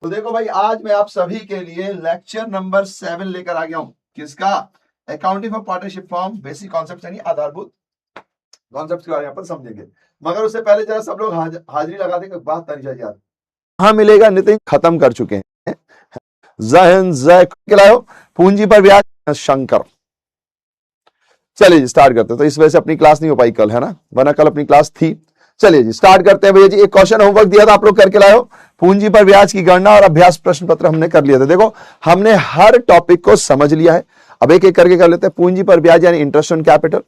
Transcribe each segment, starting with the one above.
तो देखो भाई, आज मैं आप सभी के लिए लेक्चर नंबर 7 लेकर आ गया हूं। किसका? Accounting of partnership form, basic concept यानी आधारभूत कॉन्सेप्ट के बारे में अपन समझेंगे। मगर उससे पहले जरा सब लोग हाजिरी लगा देंगे। बात करनी चाहिए यार। कहां मिलेगा नितिन? खत्म कर चुके हैं। जहन जलाओ पूंजी पर ब्याज शंकर। चलिए जी स्टार्ट करते हैं। तो इस वजह से अपनी क्लास नहीं हो पाई कल, है ना, वरना कल अपनी क्लास थी। चलिए जी स्टार्ट करते हैं भैया जी। एक क्वेश्चन होमवर्क दिया था, आप लोग करके लाए हो। पूंजी पर ब्याज की गणना और अभ्यास प्रश्न पत्र हमने कर लिया था। देखो हमने हर टॉपिक को समझ लिया है। अब एक एक करके कर लेते हैं। पूंजी पर ब्याज यानी इंटरेस्ट ऑन कैपिटल,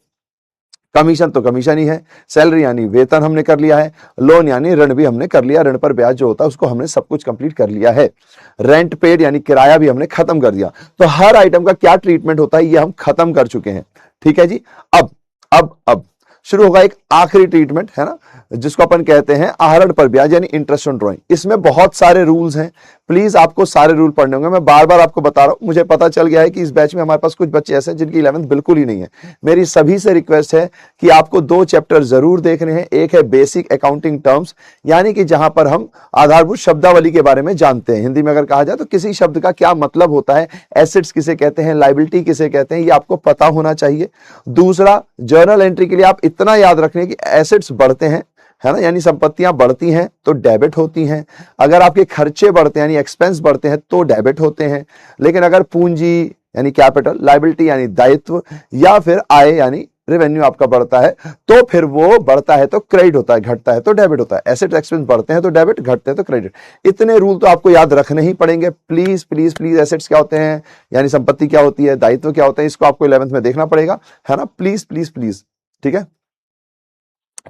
कमीशन तो कमीशन ही है, सैलरी यानी वेतन हमने कर लिया है, लोन यानी ऋण भी हमने कर लिया, ऋण पर ब्याज जो होता है उसको हमने सब कुछ कंप्लीट कर लिया है, रेंट पेड यानी किराया भी हमने खत्म कर दिया। तो हर आइटम का क्या ट्रीटमेंट होता है ये हम खत्म कर चुके हैं। ठीक है जी। अब शुरू होगा एक आखिरी ट्रीटमेंट, है ना, जिसको अपन कहते हैं आहरण पर ब्याज यानी इंटरेस्ट ऑन ड्राइंग। इसमें बहुत सारे रूल्स हैं, प्लीज आपको सारे रूल पढ़ने होंगे। मैं बार बार आपको बता रहा हूं, मुझे पता चल गया है कि इस बैच में हमारे पास कुछ बच्चे ऐसे हैं जिनकी 11th बिल्कुल ही नहीं है। मेरी सभी से रिक्वेस्ट है कि आपको 2 चैप्टर जरूर देखने हैं। एक है बेसिक अकाउंटिंग टर्म्स, यानी कि जहां पर हम आधारभूत शब्दावली के बारे में जानते हैं। हिंदी में अगर कहा जाए तो किसी शब्द का क्या मतलब होता है, एसेट्स किसे कहते हैं, लायबिलिटी किसे कहते हैं, ये आपको पता होना चाहिए। दूसरा, जर्नल एंट्री के लिए आप इतना याद रखने कि एसेट्स बढ़ते हैं, है ना, यानी संपत्तियां बढ़ती हैं तो डेबिट होती हैं। अगर आपके खर्चे बढ़ते हैं यानी एक्सपेंस बढ़ते हैं तो डेबिट होते हैं। लेकिन अगर पूंजी यानी कैपिटल, लायबिलिटी यानी दायित्व, या फिर आय यानी रेवेन्यू आपका बढ़ता है तो फिर वो बढ़ता है तो क्रेडिट होता है, घटता है तो डेबिट होता है। एसेट एक्सपेंस बढ़ते हैं तो डेबिट, घटते हैं तो क्रेडिट। इतने रूल तो आपको याद रखने ही पड़ेंगे। प्लीज प्लीज प्लीज, एसेट्स क्या होते हैं यानी संपत्ति क्या होती है, दायित्व क्या होते हैं, इसको आपको 11th में देखना पड़ेगा, है ना। प्लीज प्लीज प्लीज, ठीक है।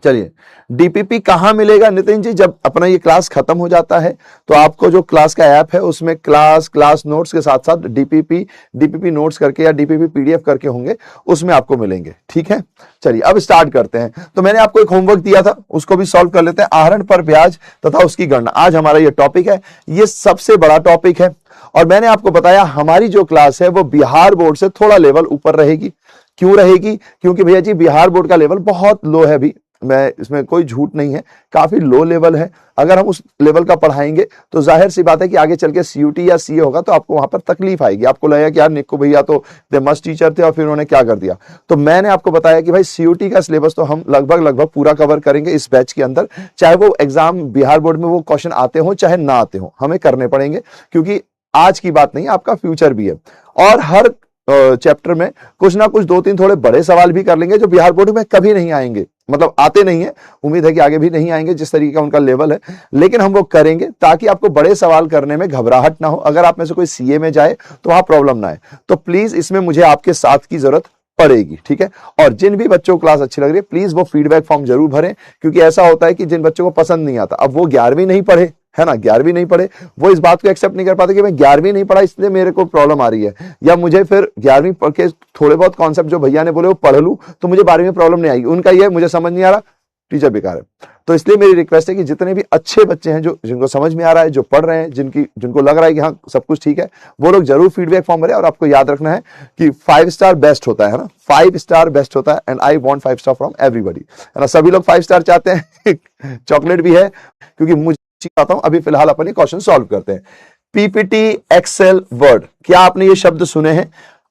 चलिए, डीपीपी कहां मिलेगा नितिन जी? जब अपना ये क्लास खत्म हो जाता है तो आपको जो क्लास का ऐप है उसमें क्लास नोट्स के साथ साथ डीपीपी नोट्स करके या डीपीपी पीडीएफ करके होंगे, उसमें आपको मिलेंगे। ठीक है, चलिए अब स्टार्ट करते हैं। तो मैंने आपको एक होमवर्क दिया था, उसको भी सॉल्व कर लेते हैं। आहरण पर ब्याज तथा उसकी गणना आज हमारा ये टॉपिक है। ये सबसे बड़ा टॉपिक है और मैंने आपको बताया हमारी जो क्लास है वो बिहार बोर्ड से थोड़ा लेवल ऊपर रहेगी। क्यों रहेगी? क्योंकि भैया जी बिहार बोर्ड का लेवल बहुत लो है अभी, मैं इसमें कोई झूठ नहीं है, काफी लो लेवल है। अगर हम उस लेवल का पढ़ाएंगे तो जाहिर सी बात है कि आगे चल के सीयूटी या सीए होगा तो आपको वहां पर तकलीफ आएगी। आपको लगेगा कि यार निक्कू भैया तो दे मस्त टीचर थे और फिर उन्होंने क्या कर दिया। तो मैंने आपको बताया कि भाई सीयूटी का सिलेबस तो हम लगभग पूरा कवर करेंगे इस बैच के अंदर, चाहे वो एग्जाम बिहार बोर्ड में वो क्वेश्चन आते हो चाहे ना आते हो, हमें करने पड़ेंगे, क्योंकि आज की बात नहीं, आपका फ्यूचर भी है। और हर चैप्टर में कुछ ना कुछ 2-3 थोड़े बड़े सवाल भी कर लेंगे जो बिहार बोर्ड में कभी नहीं आएंगे, मतलब आते नहीं है, उम्मीद है कि आगे भी नहीं आएंगे जिस तरीके का उनका लेवल है, लेकिन हम वो करेंगे ताकि आपको बड़े सवाल करने में घबराहट ना हो। अगर आप में से कोई सीए में जाए तो वहां प्रॉब्लम ना आए। तो प्लीज इसमें मुझे आपके साथ की जरूरत पड़ेगी, ठीक है। और जिन भी बच्चों को क्लास अच्छी लग रही है प्लीज वो फीडबैक फॉर्म जरूर भरें, क्योंकि ऐसा होता है कि जिन बच्चों को पसंद नहीं आता, अब वो 11वीं नहीं पढ़े, है ना, 11वीं नहीं पढ़े, वो इस बात को एक्सेप्ट नहीं कर पाते कि मैं 11वीं नहीं पढ़ा इसलिए मेरे को प्रॉब्लम आ रही है, या मुझे फिर 11वीं पढ़ के थोड़े बहुत कॉन्सेप्ट जो भैया ने बोले वो पढ़ लूं तो मुझे 12वीं में प्रॉब्लम नहीं आएगी। उनका ये मुझे समझ नहीं आ रहा, टीचर बेकार है। तो इसलिए मेरी रिक्वेस्ट है कि जितने भी अच्छे बच्चे हैं जो जिनको समझ में आ रहा है, जो पढ़ रहे हैं, जिनको लग रहा है कि हाँ सब कुछ ठीक है, वो लोग जरूर फीडबैक फॉर्म भरें। और आपको याद रखना है कि 5 स्टार बेस्ट होता है ना, 5 स्टार बेस्ट होता है, and I want 5 star from everybody, है ना। सभी लोग 5 स्टार चाहते हैं चॉकलेट भी है, क्योंकि मुझे आता हूं। अभी फिलहाल अपन ये क्वेश्चन सॉल्व करते हैं। पीपीटी, एक्सेल, वर्ड, क्या आपने ये शब्द सुने हैं?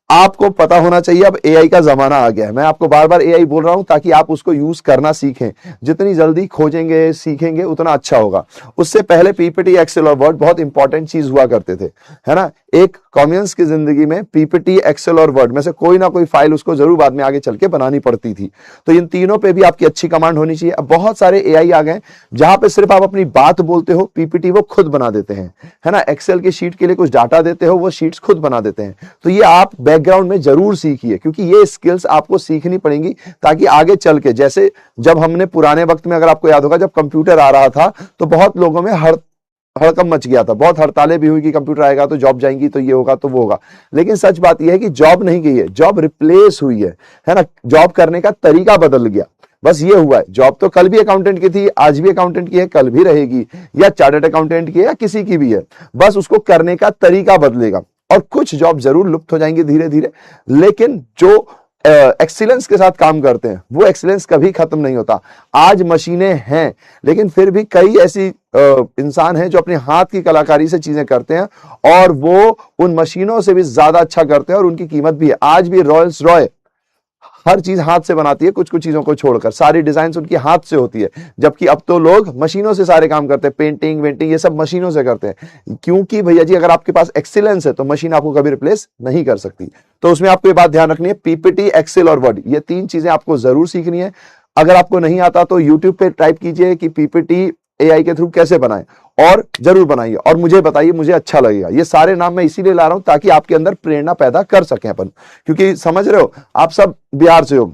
आपको पता होना चाहिए अब एआई का जमाना आ गया है। मैं आपको बार बार एआई बोल रहा हूं ताकि आप उसको यूज करना सीखें। जितनी जल्दी खोजेंगे सीखेंगे उतना अच्छा होगा। उससे पहले पीपीटी, एक्सेल और वर्ड बहुत इंपॉर्टेंट चीज हुआ करते थे, है ना। एक कॉम्युनिस्ट की जिंदगी में पीपीटी, एक्सेल और वर्ड में से कोई ना कोई फाइल उसको जरूर बाद में आगे चल के बनानी पड़ती थी। तो इन तीनों पे भी आपकी अच्छी कमांड होनी चाहिए। अब बहुत सारे एआई आ गए जहां पे सिर्फ आप अपनी बात बोलते हो, पीपीटी वो खुद बना देते हैं, है ना। एक्सेल की शीट के लिए कुछ डाटा देते हो, वो शीट्स खुद बना देते हैं। तो ये आप बैकग्राउंड में जरूर सीखिए, क्योंकि ये स्किल्स आपको सीखनी पड़ेंगी ताकि आगे चल के, जैसे जब हमने पुराने वक्त में, अगर आपको याद होगा, जब कंप्यूटर आ रहा था तो बहुत लोगों में हड़कंप मच गया था, बहुत हड़तालें भी हुई कि कंप्यूटर आएगा तो जॉब जाएंगी, तो ये होगा तो वो होगा। लेकिन सच बात यह है कि जॉब नहीं गई है, जॉब रिप्लेस हुई है ना। जॉब करने का तरीका बदल गया, बस ये हुआ है। जॉब तो कल भी अकाउंटेंट की थी, आज भी अकाउंटेंट की है, कल भी रहेगी, या चार्टर्ड अकाउंटेंट की है, या किसी की भी है, बस उसको करने का तरीका बदलेगा। और कुछ जॉब जरूर लुप्त हो जाएंगी धीरे धीरे, लेकिन जो एक्सीलेंस के साथ काम करते हैं, वो एक्सीलेंस कभी खत्म नहीं होता। आज मशीनें हैं, लेकिन फिर भी कई ऐसी इंसान हैं जो अपने हाथ की कलाकारी से चीजें करते हैं और वो उन मशीनों से भी ज्यादा अच्छा करते हैं और उनकी कीमत भी है। आज भी रॉयल्स रॉय हर चीज हाथ से बनाती है, कुछ कुछ चीजों को छोड़कर सारी डिजाइन उनकी हाथ से होती है, जबकि अब तो लोग मशीनों से सारे काम करते हैं, पेंटिंग वेंटिंग ये सब मशीनों से करते हैं। क्योंकि भैया जी अगर आपके पास एक्सीलेंस है तो मशीन आपको कभी रिप्लेस नहीं कर सकती। तो उसमें आपको ये बात ध्यान रखनी है, पीपीटी, एक्सेल और वर्ड, ये 3 चीजें आपको जरूर सीखनी है। अगर आपको नहीं आता तो यूट्यूब पे टाइप कीजिए कि पीपीटी एआई के थ्रू कैसे बनाएं और जरूर बनाइए और मुझे बताइए, मुझे अच्छा लगेगा। ये सारे नाम मैं इसीलिए ला रहा हूं ताकि आपके अंदर प्रेरणा पैदा कर सकें अपन, क्योंकि समझ रहे हो आप सब बिहार से हो,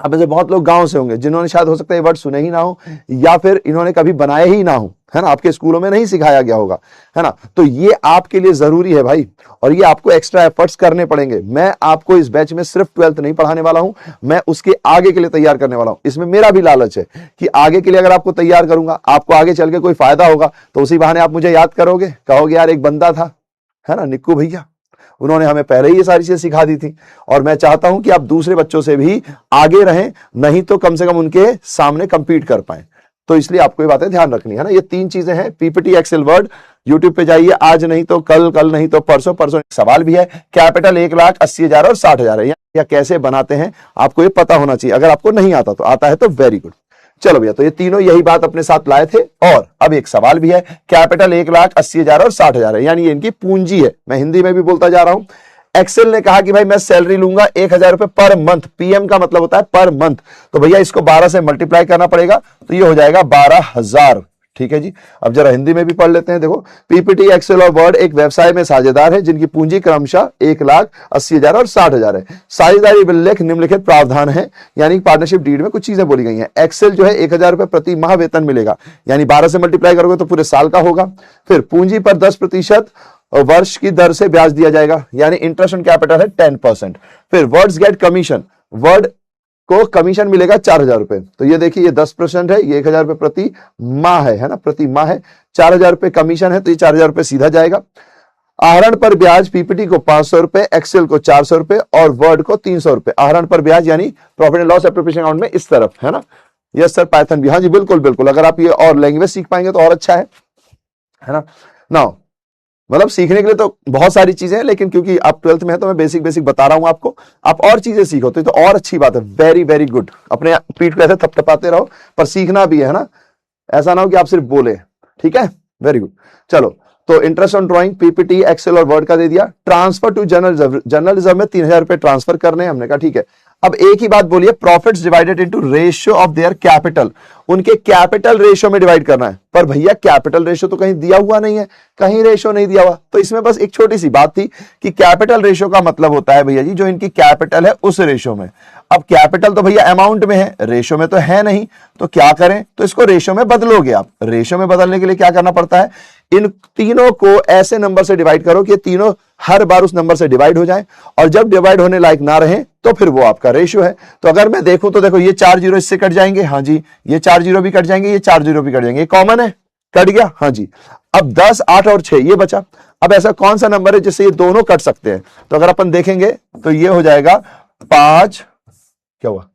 अब में से बहुत लोग गांव से होंगे जिन्होंने शायद हो सकता है ये वर्ड सुने ही ना हो या फिर इन्होंने कभी बनाए ही ना हो, है ना, आपके स्कूलों में नहीं सिखाया गया होगा, है ना। तो ये आपके लिए जरूरी है भाई, और ये आपको एक्स्ट्रा एफर्ट्स करने पड़ेंगे। मैं आपको इस बैच में सिर्फ 12th नहीं पढ़ाने वाला हूं, मैं उसके आगे के लिए तैयार करने वाला हूं। इसमें मेरा भी लालच है कि आगे के लिए अगर आपको तैयार करूंगा, आपको आगे चल के कोई फायदा होगा तो उसी बहाने आप मुझे याद करोगे, कहोगे यार एक बंदा था, है ना, निक्कू भैया, उन्होंने हमें पहले ही ये सारी चीजें सिखा दी थी। और मैं चाहता हूं कि आप दूसरे बच्चों से भी आगे रहें, नहीं तो कम से कम उनके सामने कंपीट कर पाए। तो इसलिए आपको ये बातें ध्यान रखनी है ना। ये 3 चीजें हैं, पीपीटी, एक्सेल, वर्ड। यूट्यूब पे जाइए, आज नहीं तो कल, कल नहीं तो परसों, परसों। सवाल भी है, कैपिटल 1,80,000 और 60,000 है, या कैसे बनाते हैं आपको ये पता होना चाहिए। अगर आपको नहीं आता तो आता है तो वेरी गुड। चलो भैया, तो ये तीनों यही बात अपने साथ लाए थे। और अब एक सवाल भी है, कैपिटल 1,80,000 और 60,000 है, यानी ये इनकी पूंजी है। मैं हिंदी में भी बोलता जा रहा हूं। एक्सेल ने कहा कि भाई मैं सैलरी लूंगा 1,000 रुपए पर मंथ, पीएम का मतलब होता है पर मंथ, तो भैया इसको 12 से मल्टीप्लाई करना पड़ेगा, तो ये हो जाएगा 12,000। ठीक है जी, अब जरा हिंदी में भी पढ़ लेते हैं। देखो, पीपीटी, एक्सेल और वर्ड एक व्यवसाय में साझेदार है जिनकी पूंजी क्रमशः 1,80,000 और 60,000 है। साझेदारी विलेख निम्नलिखित प्रावधान है, यानी पार्टनरशिप डीड में कुछ चीजें बोली गई हैं। एक्सेल जो है 1,000 रुपए प्रति माह वेतन मिलेगा, यानी 12 से मल्टीप्लाई करोगे तो पूरे साल का होगा। फिर पूंजी पर 10% वर्ष की दर से ब्याज दिया जाएगा, यानी इंटरेस्ट ऑन कैपिटल है 10%। फिर वर्ड्स गेट कमीशन, वर्ड को कमीशन मिलेगा 4,000 रुपए। तो ये देखिए, ये 10% है, ये 1,000 रुपए प्रति माह है ना, प्रति माह है। 4,000 रुपए कमीशन है, तो ये 4,000 रुपए सीधा जाएगा। आहरण पर ब्याज, पीपीटी को 500 रुपए, एक्सेल को 400 रुपए और वर्ड को 300 रुपए। आहरण पर ब्याज यानी profit and loss appropriation account में इस तरफ, है ना। यस सर, पाइथन भी, हाँ जी बिल्कुल बिल्कुल। अगर आप ये और लैंग्वेज सीख पाएंगे तो और अच्छा है ना। नाउ मतलब सीखने के लिए तो बहुत सारी चीजें हैं, लेकिन क्योंकि आप 12th में है तो मैं बेसिक बेसिक बता रहा हूं आपको। आप और चीजें सीखो तो और अच्छी बात है, वेरी वेरी गुड। अपने पीठ पे ऐसे थपथपाते रहो, पर सीखना भी है ना, ऐसा ना हो कि आप सिर्फ बोले। ठीक है, वेरी गुड। चलो, तो interest on drawing, PPT, Excel और वर्ड का दे दिया। ट्रांसफर टू जर्नलिज्म, जर्नलिज्म में 3,000 रुपए ट्रांसफर करने, हमने कहा ठीक है। अब एक ही बात बोलिए, profits divided into ratio of their capital, उनके कैपिटल रेशियो में डिवाइड करना है। पर भैया कैपिटल रेशियो तो कहीं दिया हुआ नहीं है, कहीं रेशियो नहीं दिया हुआ। तो इसमें बस एक छोटी सी बात थी कि कैपिटल रेशियो का मतलब होता है भैया जी जो इनकी कैपिटल है उस रेशियो में। अब कैपिटल तो भैया अमाउंट में है, रेशियो में तो है नहीं, तो क्या करें, तो इसको रेशियो में बदलोगे आप। रेशियो में बदलने के लिए क्या करना पड़ता है, इन तीनों को ऐसे नंबर से डिवाइड करो कि तीनों हर बार उस नंबर से डिवाइड हो जाएं, और जब डिवाइड होने लायक ना रहे तो फिर वो आपका रेशियो है। तो अगर मैं देखूं तो देखो, ये 4 जीरो इससे कट जाएंगे, हाँ जी, ये 4 जीरो भी कट जाएंगे, ये 4 जीरो भी कट जाएंगे, ये कॉमन है, कट गया, हाँ जी। अब 10, 8 और 6 ये बचा। अब ऐसा कौन सा नंबर है जिससे ये दोनों कट सकते हैं, तो अगर अपन देखेंगे तो ये हो जाएगा 5, क्या हुआ,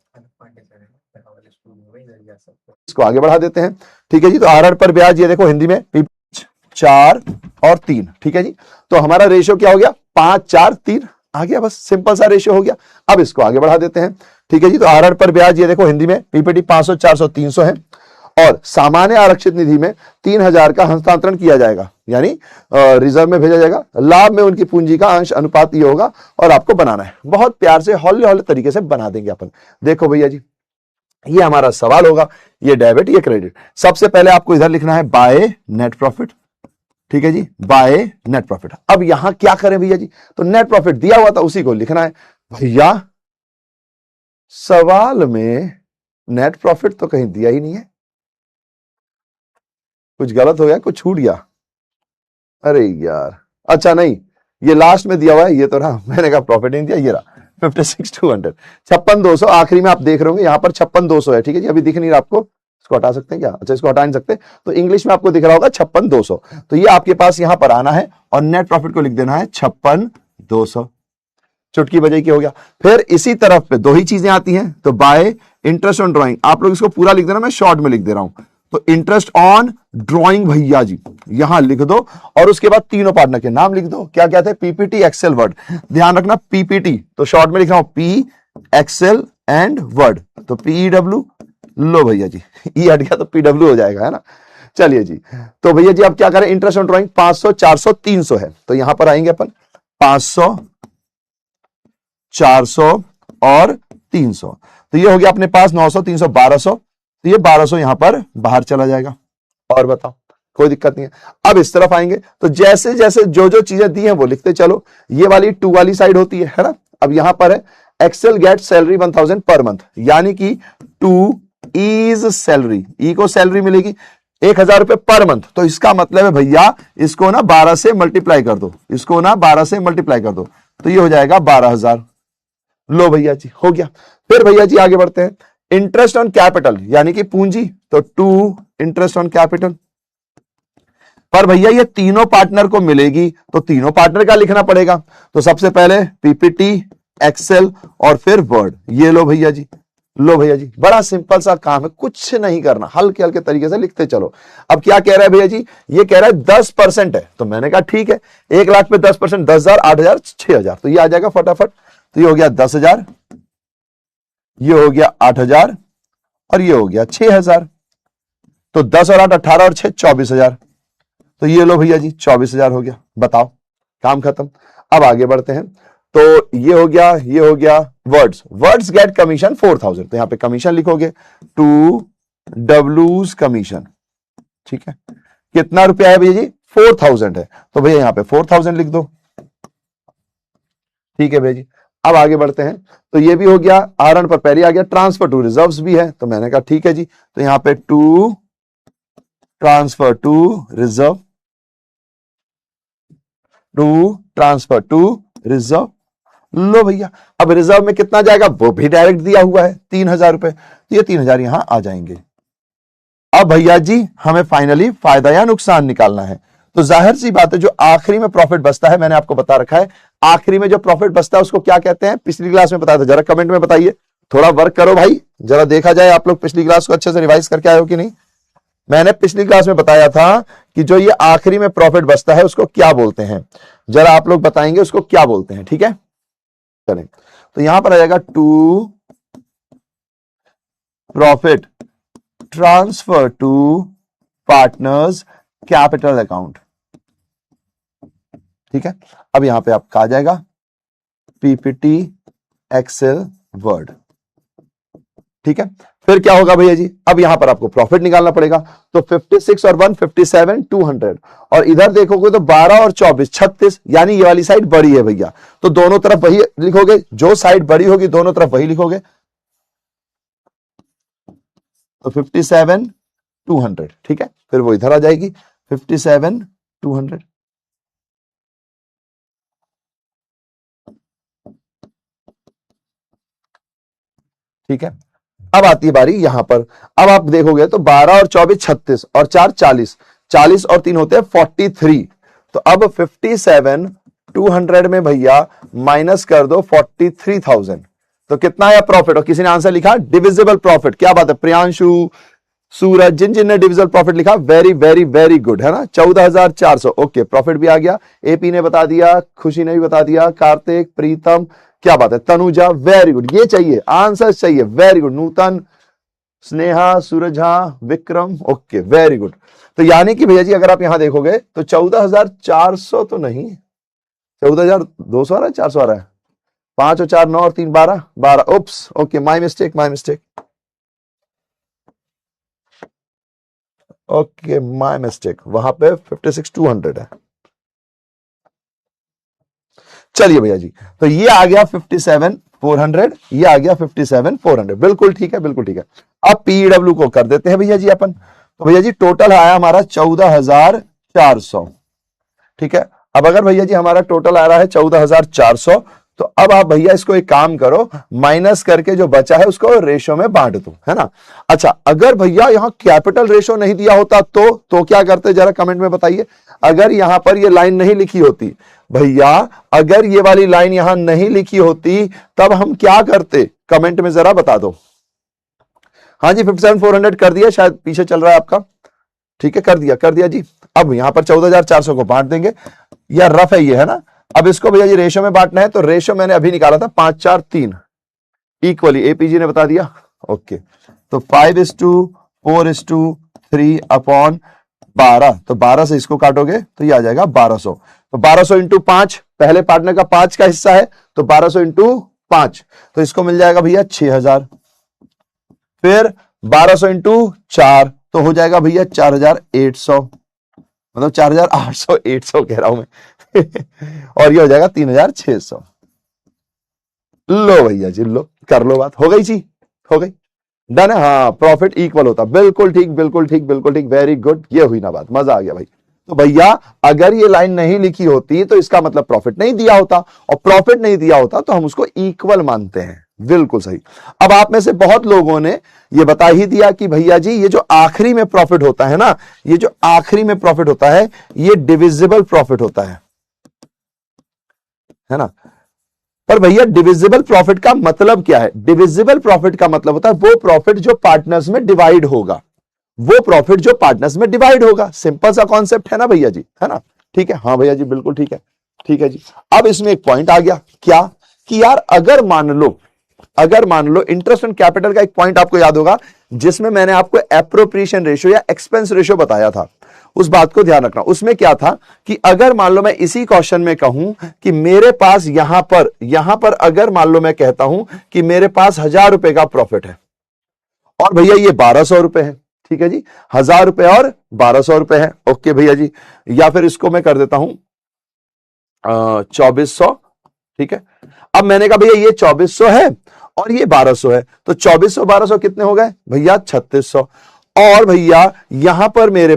इसको आगे बढ़ा देते हैं। ठीक है जी, तो आहरण पर ब्याज, ये देखो हिंदी में 4 और 3। ठीक है जी, तो हमारा रेशियो क्या हो गया, 5, 4, 3 आ गया, बस सिंपल सा रेशियो हो गया। अब इसको आगे बढ़ा देते हैं। ठीक है जी, तो आहरण पर ब्याज, ये देखो हिंदी में पीपीटी 500, 400, 300 है, और सामान्य आरक्षित निधि में 3,000 का हस्तांतरण किया जाएगा, यानी रिजर्व में भेजा जाएगा। लाभ में उनकी पूंजी का अंश अनुपात ये होगा, और आपको बनाना है बहुत प्यार से, हौले हौले तरीके से बना देंगे अपन। देखो भैया जी, ये हमारा सवाल होगा, ये डेबिट, ये क्रेडिट। सबसे पहले आपको इधर लिखना है बाय नेट प्रॉफिट। ठीक है जी, बाय नेट प्रॉफिट। अब यहां क्या करें भैया जी, तो नेट प्रॉफिट दिया हुआ था उसी को लिखना है। भैया सवाल में नेट प्रॉफिट तो कहीं दिया ही नहीं है, कुछ गलत हो गया, कुछ छूट गया, अरे यार, अच्छा नहीं, ये लास्ट में दिया हुआ है, ये तो रहा, मैंने कहा प्रॉफिट नहीं दिया, ये रहा 56,200, 56,200 आखिरी में आप देख रहे होंगे, यहां पर 56,200 है। ठीक है जी, अभी दिख नहीं रहा आपको, इसको हटा सकते हैं क्या, अच्छा इसको हटा नहीं सकते, तो इंग्लिश में आपको दिख रहा होगा 56,200, तो ये आपके पास यहां पर आना है और नेट प्रॉफिट को लिख देना है 56,200। चुटकी बजाई की हो गया। फिर इसी तरफ पे दो ही चीजें आती हैं, तो बाय इंटरेस्ट ऑन ड्राइंग, आप लोग इसको पूरा लिख देना, मैं शॉर्ट में लिख दे रहा हूं। तो इंटरेस्ट ऑन ड्राइंग भैया जी यहां लिख दो, और उसके बाद तीनों पार्टनर के नाम लिख दो। क्या क्या थे? PPT, Excel, Word. ध्यान रखना पीपीटी तो शॉर्ट में लिख रहा हूं, पी, एक्सेल एंड वर्ड। तो पीडब्ल्यू, लो भैया जी ई हट गया तो पीडब्ल्यू हो जाएगा, है ना। चलिए जी, तो भैया जी अब क्या करें, इंटरेस्ट ऑन ड्राइंग 500, 400, 300 है, तो यहां पर आएंगे अपन 500, 400 और 300। तो ये हो गया अपने पास 900, 300, 1200। तो ये 1200 यहां पर बाहर चला जाएगा। और बताओ, कोई दिक्कत नहीं है। अब इस तरफ आएंगे तो जैसे जैसे जो जो चीजें दी हैं वो लिखते चलो। ये वाली 2 वाली साइड होती है ना। अब यहां पर है Excel get salary 1000 per month, यानी कि 2 इज सैलरी, ई को सैलरी मिलेगी 1000 रुपए पर मंथ। तो इसका मतलब है भैया इसको ना 12 से मल्टीप्लाई कर दो, इसको ना 12 से मल्टीप्लाई कर दो, तो ये हो जाएगा 12000। लो भैया जी हो गया। फिर भैया जी आगे बढ़ते हैं, इंटरेस्ट ऑन कैपिटल यानी कि पूंजी, तो 2 इंटरेस्ट ऑन कैपिटल। पर भैया ये तीनों पार्टनर को मिलेगी, तो तीनों पार्टनर का लिखना पड़ेगा। तो सबसे पहले पीपीटी, एक्सेल और फिर वर्ड। ये लो भैया जी, लो भैया जी, बड़ा सिंपल सा काम है, कुछ नहीं करना, हल्के हल्के तरीके से लिखते चलो। अब क्या कह रहा है भैया जी, ये कह रहा है 10% है, तो मैंने कहा ठीक है, 1 लाख पे 10%, 10,000, 8,000, 6,000, तो ये आ जाएगा फटाफट। तो ये हो गया 10,000, ये हो गया 8,000 और ये हो गया 6,000। तो 10 और 8 18 और 6 24,000। तो ये लो भैया जी 24,000 हो गया। बताओ, काम खत्म। अब आगे बढ़ते हैं, तो ये हो गया, ये हो गया वर्ड्स। वर्ड्स गेट कमीशन 4,000, तो यहां पे कमीशन लिखोगे 2 डब्ल्यूज कमीशन। ठीक है, कितना रुपया है भैया जी, 4,000 है, तो भैया यहां पे 4,000 लिख दो। ठीक है भैया जी। अब आगे बढ़ते हैं, तो ये भी हो गया, आहरण पर पहले आ गया, ट्रांसफर टू रिजर्व्स भी है, तो मैंने कहा ठीक है जी, तो यहां पे 2 transfer to reserve, 2 transfer to reserve. लो भैया, अब रिजर्व में कितना जाएगा वो भी डायरेक्ट दिया हुआ है 3,000 रुपए, तो ये 3,000 यहां आ जाएंगे। अब भैया जी हमें फाइनली फायदा या नुकसान निकालना है, तो जाहिर सी बात है जो आखिरी में प्रॉफिट बचता है, मैंने आपको बता रखा है आखिरी में जो प्रॉफिट बचता है उसको क्या कहते हैं, पिछली क्लास में बताया था, जरा कमेंट में बताइए। थोड़ा वर्क करो भाई, जरा देखा जाए आप लोग पिछली क्लास को अच्छे से रिवाइज करके आए हो कि नहीं। मैंने पिछली क्लास में बताया था कि जो ये आखिरी में प्रॉफिट बचता है उसको क्या बोलते हैं, जरा आप लोग बताएंगे उसको क्या बोलते हैं। ठीक है, चलें, तो यहां पर आ जाएगा 2 profit transfer to partners capital account. ठीक है, अब यहां पे आपका आ जाएगा पीपीटी, एक्सेल, वर्ड। ठीक है, फिर क्या होगा भैया जी, अब यहां पर आपको प्रॉफिट निकालना पड़ेगा, तो 56 और 1 57 200, और इधर देखोगे तो 12 और 24 36, यानी ये वाली साइड बड़ी है भैया, तो दोनों तरफ वही लिखोगे, जो साइड बड़ी होगी दोनों तरफ वही लिखोगे। तो 57 200, ठीक है, फिर वो इधर आ जाएगी 57 200। ठीक है, अब आती है बारी यहां पर, अब आप देखोगे तो 12 और 24 36 और 4 40, 40 और 3 होते हैं 43। तो अब 57 200 में भैया माइनस कर दो 43,000, तो कितना आया प्रॉफिट, और किसी ने आंसर लिखा डिविजिबल प्रॉफिट। क्या बात है प्रियांशु, सूरज, जिन जिन ने डिविजिबल प्रॉफिट लिखा वेरी वेरी वेरी गुड, है ना, 14,400। ओके, प्रॉफिट भी आ गया, एपी ने बता दिया, खुशी ने भी बता दिया, कार्तिक, प्रीतम, क्या बात है, तनुजा, वेरी गुड, ये चाहिए आंसर चाहिए, very good, Nutan, Sneha, Suraja, Vikram, okay very good. तो यानी कि भैया जी अगर आप यहां देखोगे तो 14,400 तो नहीं, 14,200 आ रहा है, 400 आ रहा है, 5 और 4 9 और 3 12 12, oops, okay, my mistake my mistake, okay my mistake, वहां पे 56 200 है। चलिए भैया जी, तो ये आ गया 57 400, ये आ गया 57 400, बिल्कुल ठीक है, बिल्कुल ठीक है। अब पीडब्ल्यू को कर देते हैं भैया जी अपन, तो भैया जी टोटल आया हमारा 14,400। ठीक है, अब अगर भैया जी हमारा टोटल आ रहा है 14,400, तो अब आप भैया इसको एक काम करो, माइनस करके जो बचा है उसको रेशो में बांट दो, है ना। अच्छा, अगर भैया यहां कैपिटल रेशो नहीं दिया होता तो क्या करते, जरा कमेंट में बताइए। अगर यहां पर ये लाइन नहीं लिखी होती भैया, अगर ये वाली लाइन यहां नहीं लिखी होती तब हम क्या करते, कमेंट में जरा बता दो। हाँ जी, 57,400 कर दिया, शायद पीछे चल रहा है आपका, ठीक है, कर दिया जी। अब यहां पर 14,400 को बांट देंगे, या रफ है ये, है ना। अब इसको भैया जी रेशो में बांटना है, तो रेशो मैंने अभी निकाला था 5, 4, 3 इक्वली, एपीजी ने बता दिया। ओके, तो 5:4:3 अपॉन 12, तो 12 से इसको काटोगे तो ये आ जाएगा 1200। तो 1200 इंटू 5, पहले पार्टनर का 5 का हिस्सा है, तो 1200 इंटू 5, तो इसको मिल जाएगा भैया 6000। फिर 1200 इंटू 4 तो हो जाएगा भैया 4800, मतलब 4800, 800 कह रहा हूं मैं और ये हो जाएगा 3600। लो भैया जी, लो कर लो बात, हो गई जी, हो गई, डन है। हाँ, प्रॉफिट इक्वल होता, बिल्कुल ठीक, बिल्कुल ठीक, बिल्कुल ठीक, वेरी गुड, ये हुई ना बात, मजा आ गया भाई। तो भैया अगर ये लाइन नहीं लिखी होती तो इसका मतलब प्रॉफिट नहीं दिया होता, और प्रॉफिट नहीं दिया होता तो हम उसको इक्वल मानते हैं, बिल्कुल सही। अब आप में से बहुत लोगों ने ये बता ही दिया कि भैया जी ये जो आखिरी में प्रॉफिट होता है ना, ये जो आखिरी में प्रॉफिट होता है ये डिविजिबल प्रॉफिट होता है ना। पर भैया डिविजिबल प्रॉफिट का मतलब क्या है? डिविजिबल प्रॉफिट का मतलब होता है वो प्रॉफिट जो पार्टनर्स में डिवाइड होगा, वो प्रॉफिट जो पार्टनर्स में डिवाइड होगा। सिंपल सा कॉन्सेप्ट है ना भैया जी, है ना। ठीक है, हाँ भैया जी, बिल्कुल ठीक है, ठीक है जी। अब इसमें एक पॉइंट आ गया, क्या कि यार अगर मान लो इंटरेस्ट ऑन कैपिटल का एक पॉइंट आपको याद होगा जिसमें मैंने आपको एप्रोप्रिएशन रेशियो या एक्सपेंस रेशियो बताया था, उस बात को ध्यान रखना। उसमें क्या था कि अगर मान लो मैं इसी क्वेश्चन में कहूं कि मेरे पास यहां पर अगर मान लो मैं कहता हूं कि मेरे पास 1000 रुपए का प्रॉफिट है और भैया ये 1200 रुपए है, ठीक है जी, 1000 रुपए और 1200 रुपए है, ओके भैया जी। या फिर इसको मैं कर देता हूं 2400, ठीक है। अब मैंने कहा भैया ये 2400 है और ये 1200 है, तो 2400 1200 कितने हो गए भैया? 3600। और भैया यहां पर मेरे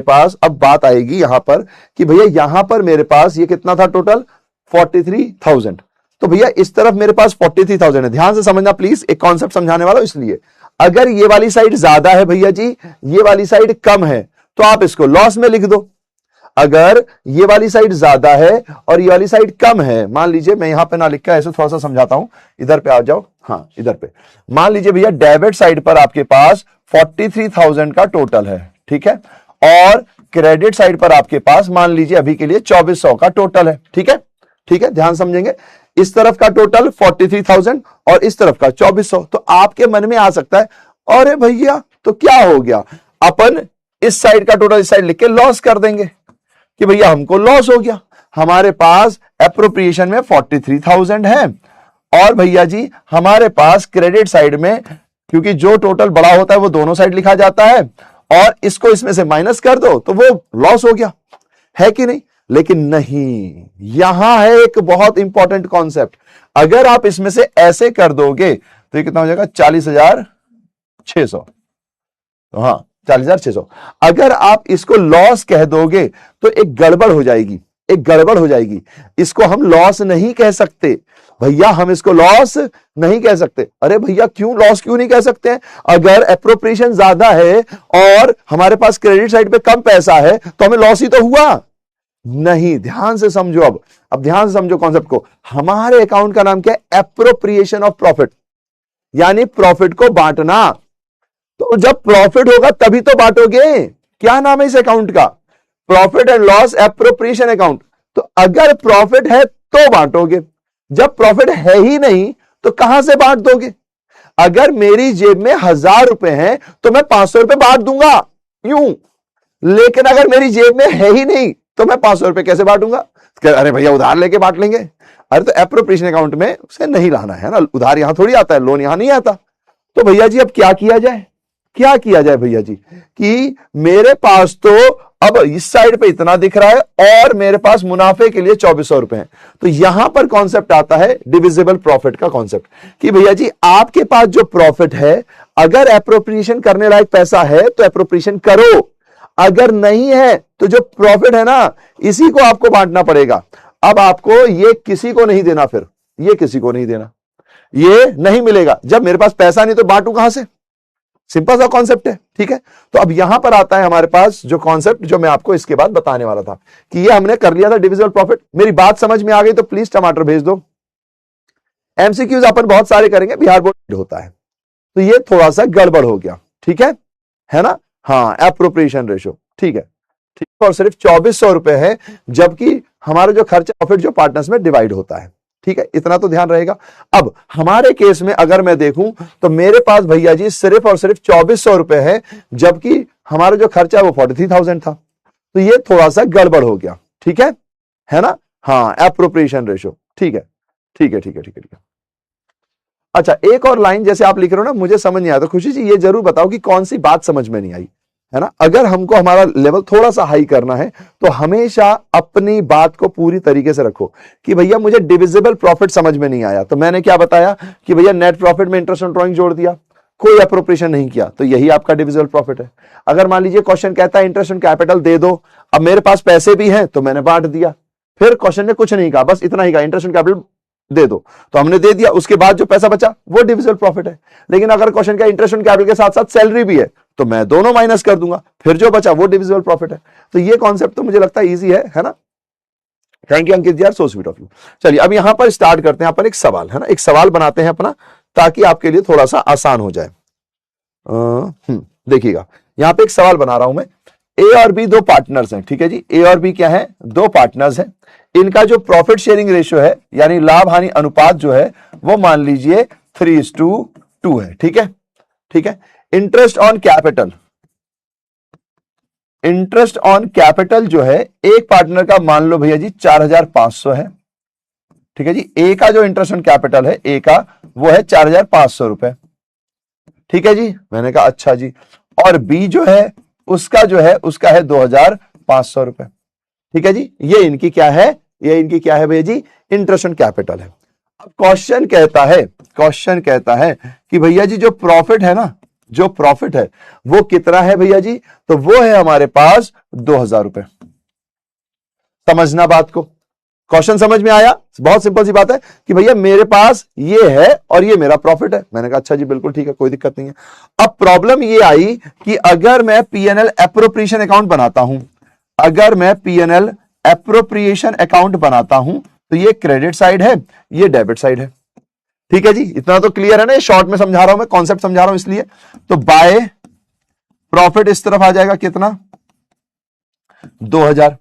पास अब बात आएगी यहां पर कि भैया यहां पर मेरे पास ये कितना था टोटल? 43,000। तो भैया इस तरफ मेरे पास 43,000 है। ध्यान से समझना प्लीज, एक कॉन्सेप्ट समझाने वाला हूं। इसलिए अगर ये वाली साइड ज्यादा है भैया जी, ये वाली साइड कम है, तो आप इसको लॉस में लिख दो। अगर ये वाली साइड ज्यादा है और ये वाली साइड कम है, मान लीजिए मैं यहां पे ना लिखा है, ऐसे थोड़ा सा समझाता हूं, इधर पे आ जाओ, हाँ इधर पे। मान लीजिए भैया डेबिट साइड पर आपके पास 43,000 का टोटल है, ठीक है, और क्रेडिट साइड पर आपके पास मान लीजिए अभी के लिए 2400 का टोटल है, ठीक है, ठीक है, ध्यान समझेंगे। इस तरफ का टोटल 43,000 और इस तरफ का 2400। तो आपके मन में आ सकता है अरे भैया तो क्या हो गया, अपन इस साइड का टोटल इस साइड लिख के लॉस कर देंगे कि भैया हमको लॉस हो गया। हमारे पास एप्रोप्रिएशन में 43,000 है और भैया जी हमारे पास क्रेडिट साइड में, क्योंकि जो टोटल बड़ा होता है वो दोनों साइड लिखा जाता है, और इसको इसमें से माइनस कर दो तो वो लॉस हो गया, है कि नहीं? लेकिन नहीं, यहां है एक बहुत इंपॉर्टेंट कॉन्सेप्ट। अगर आप इसमें से ऐसे कर दोगे तो ये कितना हो जाएगा? 40,600। हाँ 40,600। अगर आप इसको लॉस कह दोगे तो एक गड़बड़ हो जाएगी, एक गड़बड़ हो जाएगी। इसको हम लॉस नहीं कह सकते भैया, हम इसको लॉस नहीं कह सकते। अरे भैया क्यों लॉस क्यों नहीं कह सकते हैं? अगर एप्रोप्रिएशन ज्यादा है और हमारे पास क्रेडिट साइड पे कम पैसा है तो हमें लॉस ही तो हुआ नहीं। ध्यान से समझो, अब ध्यान से समझो कॉन्सेप्ट को। हमारे अकाउंट का नाम क्या है? एप्रोप्रिएशन ऑफ प्रॉफिट, यानी प्रॉफिट को बांटना। तो जब प्रॉफिट होगा तभी तो बांटोगे। क्या नाम है इस अकाउंट का? Profit and loss appropriation account. तो अगर प्रॉफिट है तो बांटोगे, जब प्रॉफिट है ही नहीं तो कहां से बांट दोगे? अगर मेरी जेब में 1000 रुपए हैं तो मैं 500 रुपए बांट दूंगा यूं, लेकिन अगर मेरी जेब में है ही नहीं तो मैं 500 रुपए कैसे बांटूंगा? अरे भैया उधार लेके बांट लेंगे। अरे तो एप्रोप्रिएशन अकाउंट में उसे नहीं लाना है ना, उधार यहां थोड़ी आता है, लोन यहां नहीं आता। तो भैया जी अब क्या किया जाए? क्या किया जाए भैया जी कि मेरे पास तो अब इस साइड पे इतना दिख रहा है और मेरे पास मुनाफे के लिए 2400 रुपए हैं। तो यहां पर कॉन्सेप्ट आता है डिविजिबल प्रॉफिट का कॉन्सेप्ट कि भैया जी आपके पास जो प्रॉफिट है, अगर एप्रोप्रिएशन करने लायक पैसा है तो एप्रोप्रिएशन करो, अगर नहीं है तो जो प्रॉफिट है ना इसी को आपको बांटना पड़ेगा। अब आपको ये किसी को नहीं देना, फिर ये किसी को नहीं देना, ये नहीं मिलेगा। जब मेरे पास पैसा नहीं तो बांटू कहां से? सिंपल सा कॉन्सेप्ट है, ठीक है। तो अब यहां पर आता है हमारे पास जो कॉन्सेप्ट जो मैं आपको इसके बाद बताने वाला था कि ये हमने कर लिया था डिविजिबल प्रॉफिट। मेरी बात समझ में आ गई तो प्लीज टमाटर भेज दो। एमसीक्यूज अपन बहुत सारे करेंगे, बिहार बोर्ड होता है, तो ये थोड़ा सा गड़बड़ हो गया, ठीक है ना? हाँ, एप्रोप्रिएशन रेशो, ठीक है, ठीक है। और सिर्फ 2400 रुपए है, जबकि हमारा जो खर्चा प्रॉफिट जो पार्टनर्स में डिवाइड होता है, ठीक है, इतना तो ध्यान रहेगा। अब हमारे केस में अगर मैं देखूं तो मेरे पास भैया जी सिर्फ और सिर्फ 2400 रुपए है, जबकि हमारा जो खर्चा है वो 43,000 था, तो ये थोड़ा सा गड़बड़ हो गया, ठीक है ना? हाँ, एप्रोप्रिएशन रेशो, ठीक है, ठीक है, ठीक है, ठीक है, ठीक है। अच्छा, एक और लाइन जैसे आप लिख रहे हो ना, मुझे समझ नहीं आया, तो खुशी जी ये जरूर बताओ कि कौन सी बात समझ में नहीं आई, है ना? अगर हमको हमारा लेवल थोड़ा सा हाई करना है तो हमेशा अपनी बात को पूरी तरीके से रखो कि भैया मुझे डिविजिबल प्रॉफिट समझ में नहीं आया, तो मैंने क्या बताया कि भैया नेट प्रॉफिट में इंटरेस्ट ऑन ड्रॉइंग जोड़ दिया, कोई अप्रोप्रिएशन नहीं किया, तो यही आपका डिविजिबल प्रॉफिट है। अगर मान लीजिए क्वेश्चन कहता है इंटरेस्ट ऑन कैपिटल दे दो, अब मेरे पास पैसे भी हैं तो मैंने बांट दिया, फिर क्वेश्चन ने कुछ नहीं कहा, बस इतना ही कहा इंटरेस्ट ऑन कैपिटल दे दो, तो हमने दे दिया, उसके बाद जो पैसा बचा वो डिविजिबल प्रॉफिट है। लेकिन अगर क्वेश्चन का इंटरेस्ट ऑन कैपिटल के साथ साथ सैलरी भी है तो मैं दोनों माइनस कर दूंगा, फिर जो बचा वो डिविजिबल प्रॉफिट है। तो ये कॉन्सेप्ट तो मुझे लगता है इजी है ना? थैंक यू अंकित यार, सो स्वीट ऑफ यू। चलिए अब यहां पर स्टार्ट करते हैं अपन एक सवाल, है ना? एक सवाल बनाते हैं अपना, ताकि आपके लिए थोड़ा सा आसान हो जाए। देखिएगा, यहां पे एक सवाल बना रहा हूं मैं। ए और बी दो पार्टनर्स हैं, ठीक है जी। ए और बी क्या है? दो पार्टनर्स हैं। इनका जो प्रॉफिट शेयरिंग रेशियो है यानी लाभ हानि अनुपात जो है वो मान लीजिए 3:2 है, ठीक है, ठीक है। Interest on capital, interest on capital जो है एक पार्टनर का मान लो भैया जी 4,500 है, ठीक है जी। ए का जो इंटरेस्ट ऑन कैपिटल है ए का वो है 4,500 रुपए, ठीक है जी। मैंने कहा अच्छा जी। और बी जो है उसका है 2,500 रुपए, ठीक है जी। ये इनकी क्या है? ये इनकी क्या है भैया जी? इंटरेस्ट ऑन कैपिटल है। अब क्वेश्चन कहता है कि भैया जी जो प्रॉफिट है ना, जो प्रॉफिट है वो कितना है भैया जी? तो वो है हमारे पास 2,000 रुपए। समझना बात को, क्वेश्चन समझ में आया? बहुत सिंपल सी बात है कि भैया मेरे पास ये है और ये मेरा प्रॉफिट है। मैंने कहा अच्छा जी बिल्कुल ठीक है, कोई दिक्कत नहीं है। अब प्रॉब्लम ये आई कि अगर मैं पीएनएल एप्रोप्रिएशन अकाउंट बनाता हूं, अगर मैं पीएनएल एप्रोप्रिएशन अकाउंट बनाता हूं तो ये क्रेडिट साइड है, ये डेबिट साइड है, ठीक है जी। इतना तो क्लियर है ना? शॉर्ट में समझा रहा हूं मैं, कॉन्सेप्ट समझा रहा हूं इसलिए। तो बाय प्रॉफिट इस तरफ आ जाएगा कितना? 2,000।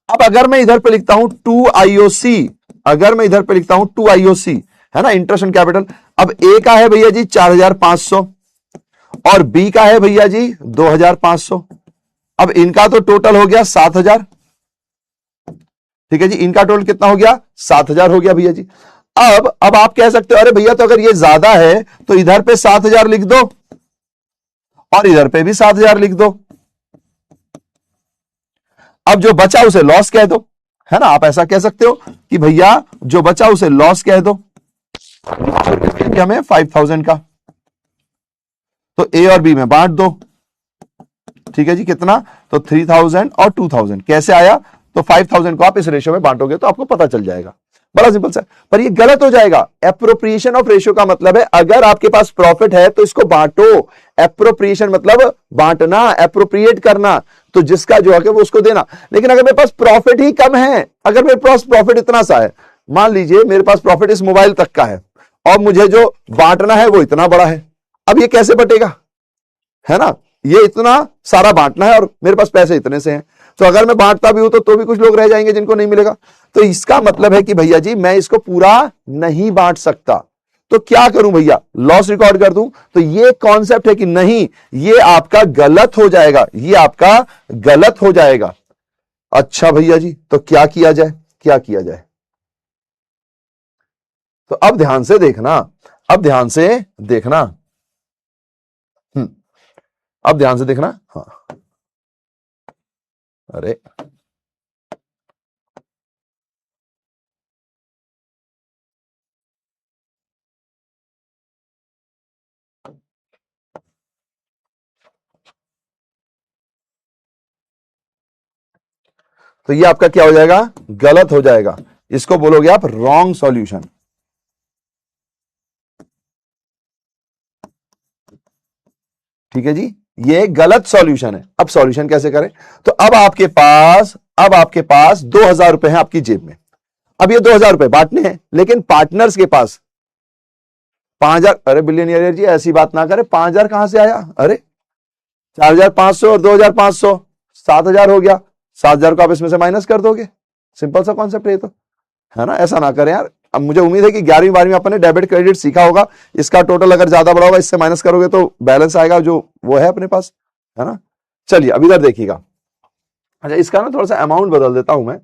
अब अगर मैं इधर पे लिखता हूं 2 IOC, अगर मैं इधर पे लिखता हूं 2 IOC, है ना, इंटरेस्ट ऑन कैपिटल। अब ए का है भैया जी 4,500 और बी का है भैया जी 2,500। अब इनका तो टोटल हो गया 7,000, ठीक है जी। इनका टोटल कितना हो गया? 7,000 हो गया भैया जी। अब आप कह सकते हो अरे भैया तो अगर ये ज्यादा है तो इधर पे 7,000 लिख दो और इधर पे भी 7,000 लिख दो, अब जो बचा उसे लॉस कह दो, है ना? आप ऐसा कह सकते हो कि भैया जो बचा उसे लॉस कह दो, हमें 5,000 का, तो ए और बी में बांट दो, ठीक है जी। कितना? तो 3,000 और 2,000 कैसे आया? तो 5,000 को आप इस रेशियो में बांटोगे तो आपको पता चल जाएगा, बड़ा सिंपल सा। पर ये गलत हो जाएगा। एप्रोप्रिएशन ऑफ रेशियो का मतलब है अगर आपके पास प्रॉफिट है तो इसको बांटो। एप्रोप्रिएशन मतलब बांटना, एप्रोप्रिएट करना, तो जिसका जो है वो उसको देना। लेकिन अगर मेरे पास प्रॉफिट ही कम है, अगर मेरे पास प्रॉफिट इतना सा है, मान लीजिए मेरे पास प्रॉफिट इस मोबाइल तक का है और मुझे जो बांटना है वो इतना बड़ा है, अब ये कैसे बटेगा? है ना? ये इतना सारा बांटना है और मेरे पास पैसे इतने से हैं, तो अगर मैं बांटता भी हूं तो भी कुछ लोग रह जाएंगे जिनको नहीं मिलेगा। तो इसका मतलब है कि भैया जी मैं इसको पूरा नहीं बांट सकता, तो क्या करूं भैया? लॉस रिकॉर्ड कर दूं? तो ये कॉन्सेप्ट है कि नहीं, ये आपका गलत हो जाएगा, ये आपका गलत हो जाएगा। अच्छा भैया जी तो क्या किया जाए, क्या किया जाए? तो अब ध्यान से देखना, अब ध्यान से देखना, अब ध्यान से देखना। हाँ, अरे तो ये आपका क्या हो जाएगा, गलत हो जाएगा। इसको बोलोगे आप रॉन्ग सॉल्यूशन। ठीक है जी, ये गलत सॉल्यूशन है। अब सॉल्यूशन कैसे करें, तो अब आपके पास 2000 रुपए हैं आपकी जेब में। अब ये 2000 रुपए बांटने हैं, लेकिन पार्टनर्स के पास 5000। अरे बिलियनियर जी ऐसी बात ना करें, 5000 कहां से आया, अरे 4500 और 2500 7000 हो गया। 7000 को आप इसमें से माइनस कर दोगे, सिंपल सा कॉन्सेप्ट है ये तो, है ना। ऐसा ना करें यार। अब मुझे उम्मीद है कि 11वीं 12वीं आपने डेबिट क्रेडिट सीखा होगा। इसका टोटल अगर ज्यादा बड़ा होगा, इससे माइनस करोगे तो बैलेंस आएगा जो वो है अपने पास, है ना। चलिए अब इधर देखिएगा। अच्छा, इसका ना थोड़ा सा अमाउंट बदल देता हूं मैं,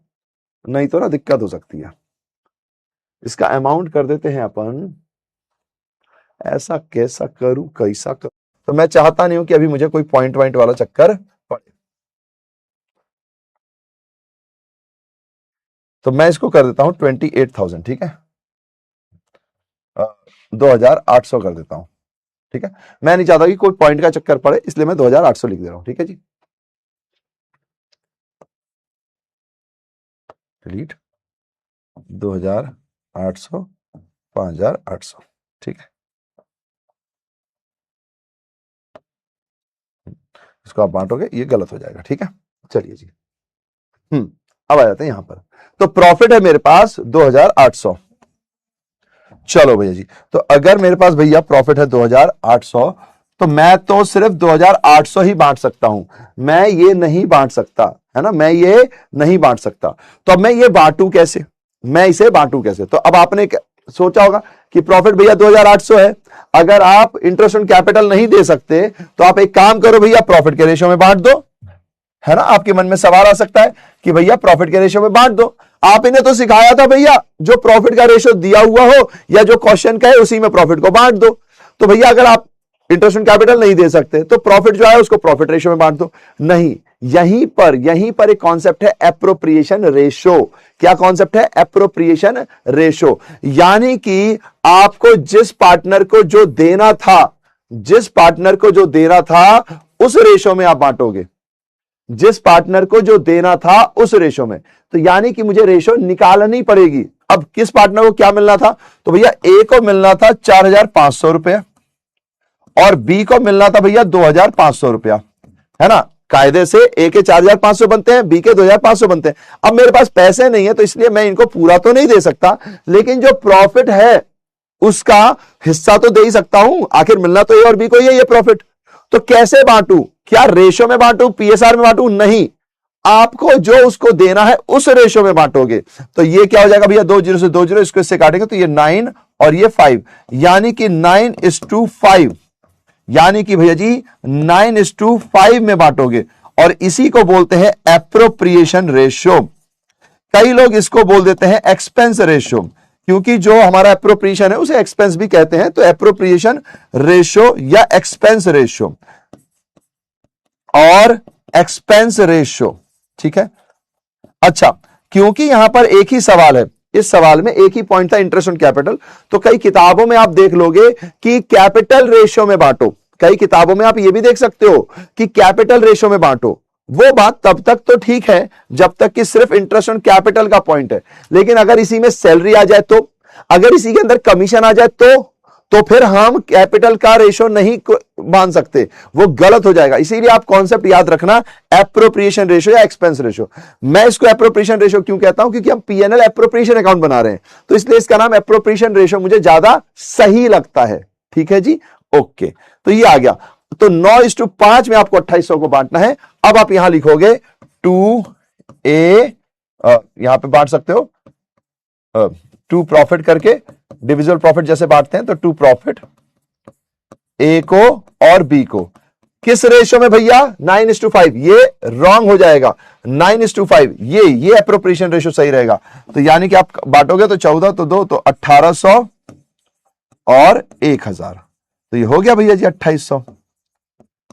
नहीं तो ना दिक्कत हो सकती है। इसका अमाउंट कर देते हैं अपन, ऐसा कैसा करूं कैसा करूं, तो मैं चाहता नहीं हूं कि अभी मुझे कोई पॉइंट वाला चक्कर पड़े, तो मैं इसको कर देता हूं 28,000। ठीक है, 2800 कर देता हूं। ठीक है, मैं नहीं चाहता कि कोई पॉइंट का चक्कर पड़े, इसलिए मैं 2800 लिख दे रहा हूं। ठीक है जी, डिलीट 2800 5800। ठीक है, इसको आप बांटोगे ये गलत हो जाएगा। ठीक है, चलिए जी, अब आ जाते हैं यहां पर। तो प्रॉफिट है मेरे पास 2800। चलो भैया जी, तो अगर मेरे पास भैया प्रॉफिट है 2800, तो मैं तो सिर्फ 2800 ही बांट सकता हूं, मैं ये नहीं बांट सकता, है ना, मैं ये नहीं बांट सकता। तो अब मैं ये बांटू कैसे, मैं इसे बांटू कैसे। तो अब आपने सोचा होगा कि प्रॉफिट भैया 2800 है, अगर आप इंटरेस्ट ऑन कैपिटल नहीं दे सकते तो आप एक काम करो भैया, प्रॉफिट के रेशियो में बांट दो, है ना। आपके मन में सवाल आ सकता है कि भैया प्रॉफिट के रेशियो में बांट दो। आपने तो सिखाया था भैया जो प्रॉफिट का रेशियो दिया हुआ हो या जो क्वेश्चन का है उसी में प्रॉफिट को बांट दो। तो भैया अगर आप इंटरेस्ट ऑन कैपिटल नहीं दे सकते तो प्रॉफिट जो है उसको प्रॉफिट रेशियो में बांट दो। नहीं, यहीं पर एक कॉन्सेप्ट है एप्रोप्रिएशन रेशो। क्या कॉन्सेप्ट है, एप्रोप्रिएशन रेशो। यानी कि आपको जिस पार्टनर को जो देना था उस रेशो में आप बांटोगे, जिस पार्टनर को जो देना था उस रेशो में। तो यानी कि मुझे रेशो निकालनी पड़ेगी। अब किस पार्टनर को क्या मिलना था, तो भैया ए को मिलना था 4500 रुपया और बी को मिलना था भैया 2500 रुपया, है ना। कायदे से ए के 4500 बनते हैं, बी के 2500 बनते हैं। अब मेरे पास पैसे नहीं है तो इसलिए मैं इनको पूरा तो नहीं दे सकता, लेकिन जो प्रॉफिट है उसका हिस्सा तो दे ही सकता हूं। आखिर मिलना तो ए और बी को ही है ये प्रॉफिट। तो कैसे बांटू, क्या रेशो में बांटू, पीएसआर में बांटू, नहीं, आपको जो उसको देना है उस रेशो में बांटोगे। तो ये क्या हो जाएगा भैया, 2 0 से 2 0, इसको इससे काटेंगे तो ये 9 और ये 5, यानी कि 9:5, यानी कि भैया जी 9:5 में बांटोगे। और इसी को बोलते हैं एप्रोप्रिएशन रेशियो। कई लोग इसको बोल देते हैं एक्सपेंस रेशियो, क्योंकि जो हमारा एप्रोप्रिएशन है उसे एक्सपेंस भी कहते हैं। तो एप्रोप्रिएशन रेशियो या एक्सपेंस रेशियो और एक्सपेंस रेशियो, ठीक है। अच्छा, क्योंकि यहां पर एक ही सवाल है, इस सवाल में एक ही पॉइंट था इंटरेस्ट ऑन कैपिटल, तो कई किताबों में आप देख लोगे कि कैपिटल रेशियो में बांटो। कई किताबों में आप ये भी देख सकते हो कि कैपिटल रेशियो में बांटो। वो बात तब तक तो ठीक है जब तक कि सिर्फ इंटरेस्ट ऑन कैपिटल का पॉइंट है, लेकिन अगर इसी में सैलरी आ जाए तो, अगर इसी के अंदर कमीशन आ जाए तो फिर हम कैपिटल का रेशो नहीं बांध सकते, वो गलत हो जाएगा। इसीलिए आप कॉन्सेप्ट याद रखना, एप्रोप्रिएशन रेशो या एक्सपेंस रेशो। मैं इसको एप्रोप्रिएशन रेशो क्यों कहता हूं, क्योंकि हम पीएनएल एप्रोप्रिएशन अकाउंट बना रहे हैं, तो इसलिए इसका नाम एप्रोप्रिएशन रेशो मुझे ज्यादा सही लगता है। ठीक है जी, ओके। तो ये आ गया। तो 9:5 में आपको 2800 को बांटना है। अब आप यहां लिखोगे 2A, यहां पे बांट सकते हो 2 प्रॉफिट करके, डिविजिबल प्रॉफिट जैसे बांटते हैं, तो 2 प्रॉफिट ए को और बी को। किस रेशो में भैया, 9:5। ये रॉन्ग हो जाएगा, 9:5 ये एप्रोप्रिएशन रेशो सही रहेगा। तो यानी कि आप बांटोगे तो 14 तो 2 तो 1800 और 1000, तो ये हो गया भैया जी 2800।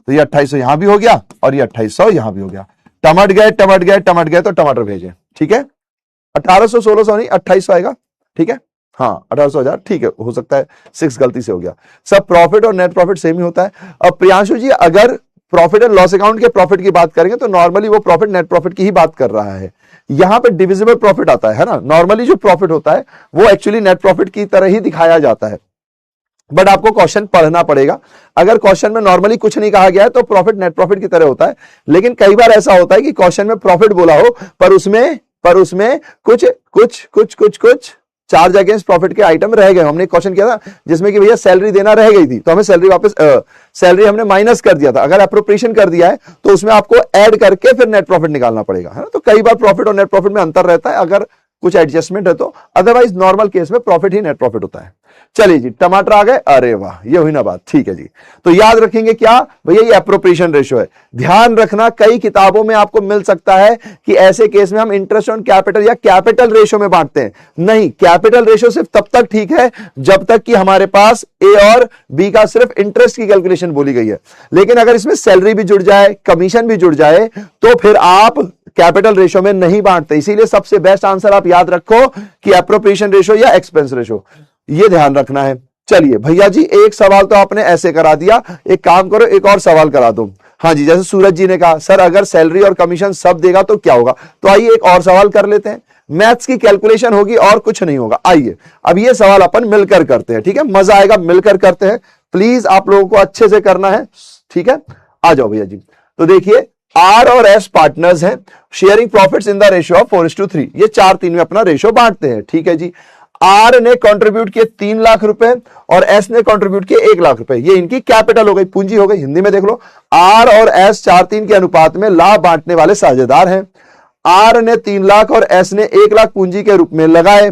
तो ये 2800 यहां भी हो गया और ये 2800 यहां भी हो गया। टमाट गए तो टमाटर भेजे। ठीक है, 1800 1600 नहीं 2800 आएगा। ठीक है, हाँ 1800 ठीक है, हो सकता है 6 गलती से हो गया। सब प्रॉफिट और नेट प्रॉफिट सेम ही होता है। अब प्रियांशु जी अगर प्रॉफिट एंड लॉस अकाउंट के प्रॉफिट की बात करेंगे तो नॉर्मली वो प्रॉफिट नेट प्रॉफिट की ही बात कर रहा है, यहां पे डिविजिबल प्रॉफिट आता है ना। नॉर्मली जो प्रॉफिट होता है वो एक्चुअली नेट प्रॉफिट की तरह ही दिखाया जाता है, बट आपको क्वेश्चन पढ़ना पड़ेगा। अगर क्वेश्चन में नॉर्मली कुछ नहीं कहा गया है तो प्रॉफिट नेट प्रॉफिट की तरह होता है, लेकिन कई बार ऐसा होता है कि क्वेश्चन में प्रॉफिट बोला हो पर उसमें कुछ चार्ज अगेंस्ट प्रॉफिट के आइटम रह गए। हमने क्वेश्चन किया था जिसमें कि भैया सैलरी देना रह गई थी, तो हमें सैलरी वापस सैलरी हमने माइनस कर दिया था। अगर अप्रोप्रिएशन कर दिया है तो उसमें आपको ऐड करके फिर नेट प्रॉफिट निकालना पड़ेगा, है ना। तो कई बार प्रॉफिट और नेट प्रॉफिट में अंतर रहता है अगर कुछ एडजस्टमेंट है तो, अदरवाइज नॉर्मल केस में प्रॉफिट ही नेट प्रॉफिट होता है। चलिए जी, टमाटर आ गए, अरे वाह, ये हुई ना बात, ठीक है जी। तो याद रखेंगे क्या भैया, ये एप्रोप्रिएशन रेशो है। ध्यान रखना कई किताबों में आपको मिल सकता है कि ऐसे केस में हम इंटरेस्ट ऑन कैपिटल या कैपिटल रेशो में बांटते हैं। नहीं, कैपिटल रेशो सिर्फ तब तक ठीक है जब तक कि हमारे पास ए और बी का सिर्फ इंटरेस्ट की कैलकुलेशन बोली गई है। लेकिन अगर इसमें सैलरी भी जुड़ जाए, कमीशन भी जुड़ जाए, तो फिर आप कैपिटल रेशो में नहीं बांटते। इसीलिए सबसे बेस्ट आंसर आप याद रखो कि एप्रोप्रिएशन रेशो या एक्सपेंस रेशो, ये ध्यान रखना है। चलिए भैया जी, एक सवाल तो आपने ऐसे करा दिया, एक काम करो एक और सवाल करा दो। हाँ जी, जैसे सूरज जी ने कहा सर अगर सैलरी और कमीशन सब देगा तो क्या होगा, तो आइए एक और सवाल कर लेते हैं। मैथ्स की कैलकुलेशन होगी और कुछ नहीं होगा। आइए अब ये सवाल अपन मिलकर करते हैं, ठीक है, मजा आएगा, मिलकर करते हैं। प्लीज आप लोगों को अच्छे से करना है, ठीक है। आ जाओ भैया जी। तो देखिए, आर और एस पार्टनर्स हैं, sharing profits in the ratio of 4:3। ये 4:3 में अपना रेशियो बांटते हैं, ठीक है जी। आर ने कंट्रीब्यूट किए 3 लाख रुपए और एस ने कंट्रीब्यूट किए 1 लाख रुपए। ये इनकी कैपिटल हो गई, पूंजी हो गई। हिंदी में देख लो, आर और एस 4:3 के अनुपात में लाभ बांटने वाले साझेदार हैं। आर ने 3 लाख और एस ने 1 लाख पूंजी के रूप में लगाए।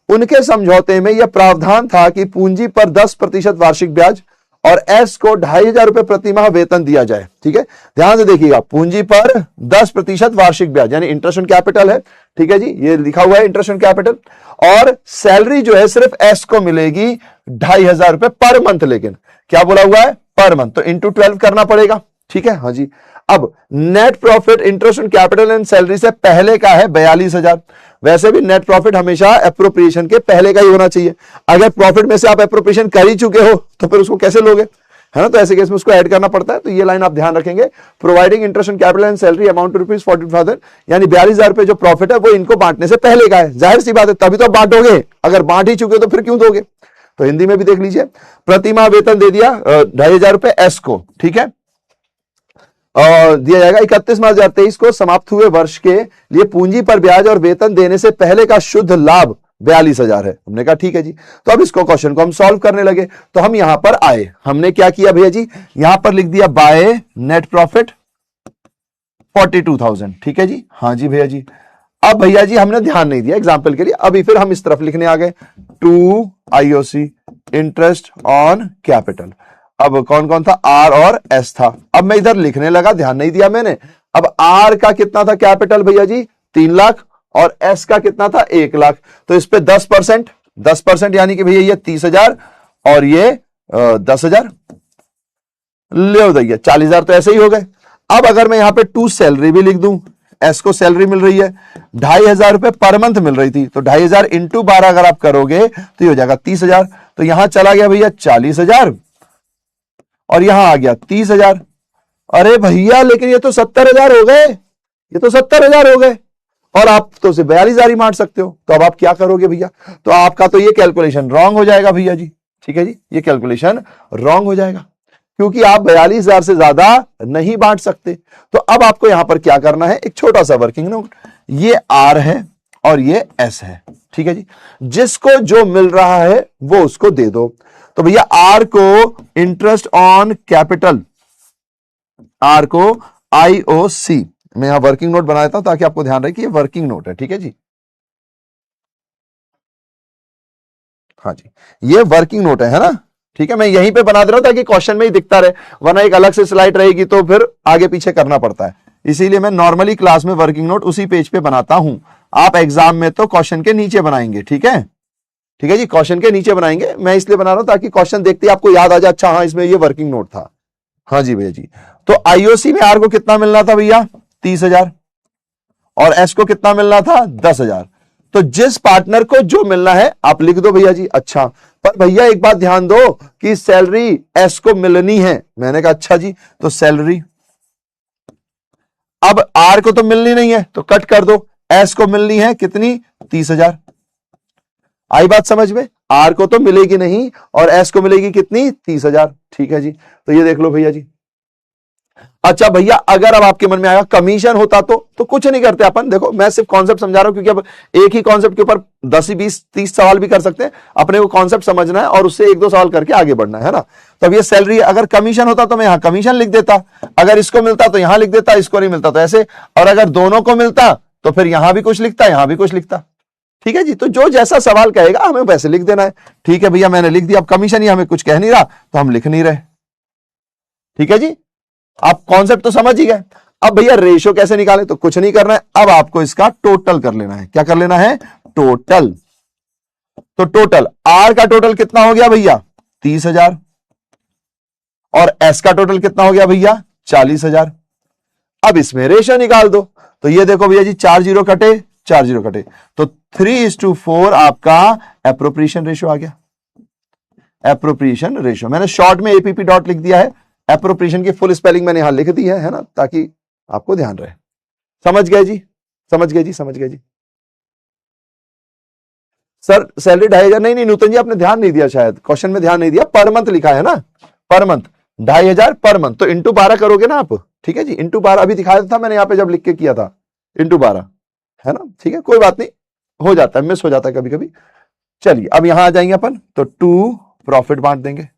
उनके समझौते में यह प्रावधान था कि पूंजी पर 10% वार्षिक ब्याज और एस को 2,500 रुपए प्रति माह वेतन दिया जाए, ठीक है। ध्यान से देखिएगा, पूंजी पर 10% वार्षिक ब्याज यानी इंटरेस्ट ऑन कैपिटल है, ठीक है जी, ये लिखा हुआ है इंटरेस्ट ऑन कैपिटल। और सैलरी जो है सिर्फ एस को मिलेगी 2,500 रुपए पर मंथ, लेकिन क्या बोला हुआ है, पर मंथ, तो इंटू 12 करना पड़ेगा, ठीक है। हाँ जी, अब net profit interest on capital and salary से पहले का है 42,000। वैसे भी नेट प्रॉफिट हमेशा एप्रोप्रिएशन के पहले का ही होना चाहिए। अगर प्रॉफिट में से आप एप्रोप्रिएशन कर ही चुके हो तो फिर उसको कैसे लोगे, है ना। तो ऐसे केस में उसको ऐड करना पड़ता है। तो ये लाइन आप ध्यान रखेंगे, providing interest on capital and salary amount to ₹42,000, यानी 42,000 रुपए जो प्रॉफिट है वो इनको बांटने से पहले का है। जाहिर सी बात है, तभी तो आप बांटोगे, अगर बांट ही चुके हो तो फिर क्यों दोगे। तो हिंदी में भी देख लीजिए, प्रतिमाह वेतन दे दिया 2,500 रुपए एस को, ठीक है, और दिया जाएगा 31 मार्च 2023 को समाप्त हुए वर्ष के लिए पूंजी पर ब्याज और वेतन देने से पहले का शुद्ध लाभ 42,000 है। हमने कहा ठीक है जी। तो अब इसको क्वेश्चन को हम सॉल्व करने लगे, तो हम यहां पर आए, हमने क्या किया भैया जी, यहां पर लिख दिया बाय नेट प्रॉफिट 42,000, ठीक है जी। हाँ जी भैया जी। अब भैया जी हमने ध्यान नहीं दिया एग्जाम्पल के लिए, अभी फिर हम इस तरफ लिखने आ गए, to IOC interest on capital. अब कौन कौन था, आर और एस था। अब मैं इधर लिखने लगा, ध्यान नहीं दिया मैंने। अब आर का कितना था कैपिटल भैया जी, 3 लाख, और एस का कितना था 1 लाख। तो इस पे 10% यानी कि भैया ये 30,000 और ये 10,000 ले भैया, 40,000 तो ऐसे ही हो गए। अब अगर मैं यहां पे टू सैलरी भी लिख दूं, एस को सैलरी मिल रही है 2,500 रुपए पर मंथ मिल रही थी, तो 2,500 इंटू 12 अगर आप करोगे तो ये हो जाएगा 30,000। तो यहां चला गया भैया 40,000 और यहां आ गया 30,000। अरे भैया लेकिन ये तो 70,000 हो गए, ये तो 70,000 हो गए, और आप तो सिर्फ 42,000 ही मार सकते हो। तो अब आप क्या करोगे भैया, तो आपका तो ये कैलकुलेशन रॉन्ग हो जाएगा भैया जी, ठीक है जी, ये कैलकुलेशन रॉन्ग हो जाएगा क्योंकि आप 42,000 से ज्यादा नहीं बांट सकते। तो अब आपको यहां पर क्या करना है, एक छोटा सा वर्किंग नोट, ये आर है और ये एस है, ठीक है जी। जिसको जो मिल रहा है वो उसको दे दो। तो भैया आर को इंटरेस्ट ऑन कैपिटल, आर को IOC, मैं यहां वर्किंग नोट बना देता हूं ताकि आपको ध्यान रहे कि ये वर्किंग नोट है, ठीक है जी। हाँ जी, ये वर्किंग नोट है ना, ठीक है। मैं यहीं पे बना दे रहा हूं ताकि क्वेश्चन में ही दिखता रहे, वरना एक अलग से स्लाइड रहेगी तो फिर आगे पीछे करना पड़ता है। इसीलिए मैं नॉर्मली क्लास में वर्किंग नोट उसी पेज पे बनाता हूं। आप एग्जाम में तो क्वेश्चन के नीचे बनाएंगे, ठीक है, ठीक है जी, क्वेश्चन के नीचे बनाएंगे। मैं इसलिए बना रहा हूं ताकि क्वेश्चन देखते ही आपको याद आ जाए, अच्छा हाँ इसमें ये वर्किंग नोट था। हाँ जी भैया जी। तो IOC में आर को कितना मिलना था भैया, 30,000, और एस को कितना मिलना था, 10,000। तो जिस पार्टनर को जो मिलना है आप लिख दो भैया जी। अच्छा, पर भैया एक बात ध्यान दो कि सैलरी एस को मिलनी है। मैंने कहा अच्छा जी, तो सैलरी, अब आर को तो मिलनी नहीं है तो कट कर दो, एस को मिलनी है कितनी, 30,000। आई बात समझ में, आर को तो मिलेगी नहीं और एस को मिलेगी कितनी, 30,000। ठीक है जी, तो ये देख लो भैया जी। अच्छा भैया, अगर अब आपके मन में आएगा कमीशन होता तो कुछ नहीं करते अपन। देखो मैं सिर्फ कॉन्सेप्ट समझा रहा हूं, क्योंकि अब एक ही कॉन्सेप्ट के ऊपर 10 20 30 सवाल भी कर सकते हैं। अपने को कॉन्सेप्ट समझना है और उससे 1-2 सवाल करके आगे बढ़ना है ना। तो अब ये सैलरी, अगर कमीशन होता तो मैं यहां कमीशन लिख देता, अगर इसको मिलता तो यहां लिख देता, इसको नहीं मिलता तो ऐसे, और अगर दोनों को मिलता तो फिर यहां भी कुछ लिखता, यहां भी कुछ लिखता। ठीक है जी, तो जो जैसा सवाल कहेगा हमें वैसे लिख देना है। ठीक है भैया, मैंने लिख दिया। अब कमीशन ही हमें कुछ कह नहीं रहा तो हम लिख नहीं रहे। ठीक है जी, आप कॉन्सेप्ट तो समझ ही गए। अब भैया रेशो कैसे निकालें, तो कुछ नहीं करना है, अब आपको इसका टोटल कर लेना है। क्या कर लेना है, टोटल। तो टोटल आर का टोटल कितना हो गया भैया, 30,000, और एस का टोटल कितना हो गया भैया, 40,000। अब इसमें रेशो निकाल दो। तो ये देखो भैया जी, 4 0 कटे, 4 0 कटे, तो 3:4 आपका एप्रोप्रिएशन रेशो आ गया। एप्रोप्रिएशन रेशो मैंने शॉर्ट में एपीपी डॉट लिख दिया है, एप्रोप्रिएशन की फुल स्पेलिंग मैंने यहां लिख दी है ना, ताकि आपको ध्यान रहे। समझ गए जी, समझ गए जी, समझ गए जी। सर सैलरी 2,500, नहीं नूतन जी आपने ध्यान नहीं दिया, शायद क्वेश्चन में ध्यान नहीं दिया। पर मंथ लिखा है ना, पर मंथ 2,500 पर मंथ, तो इंटू 12 करोगे ना आप। ठीक है जी, इंटू 12 अभी दिखाया था मैंने यहां पे जब लिख के किया था, इंटू 12 है ना। ठीक है, कोई बात नहीं, हो जाता है, मिस हो जाता है कभी कभी। चलिए अब यहां आ जाएंगे अपन, तो 2 प्रॉफिट बांट देंगे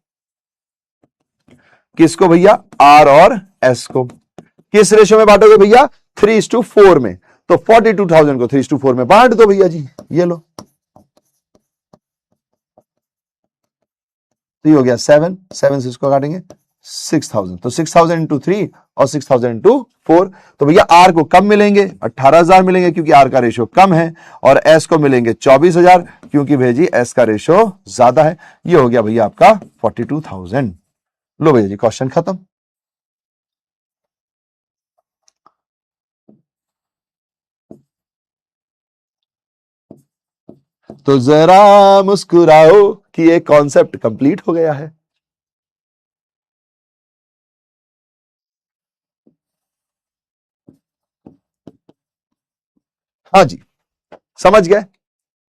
किसको भैया, आर और एस को। किस रेशो में बांटोगे भैया, 3:4 में। तो 42,000 को 3:4 में बांट दो भैया जी, ये लो। तो ये हो गया 7 से इसको काटेंगे 6,000, तो 6,000 इंटू 3 और 6,000 इंटू 4। तो भैया आर को कम मिलेंगे, 18,000 मिलेंगे क्योंकि आर का रेशो कम है, और एस को मिलेंगे 24,000 क्योंकि भैया जी एस का रेशो ज्यादा है। ये हो गया भैया आपका 42,000। लो भैया जी, क्वेश्चन खत्म। तो जरा मुस्कुराओ कि ये कॉन्सेप्ट कंप्लीट हो गया है। हाँ जी, समझ गए,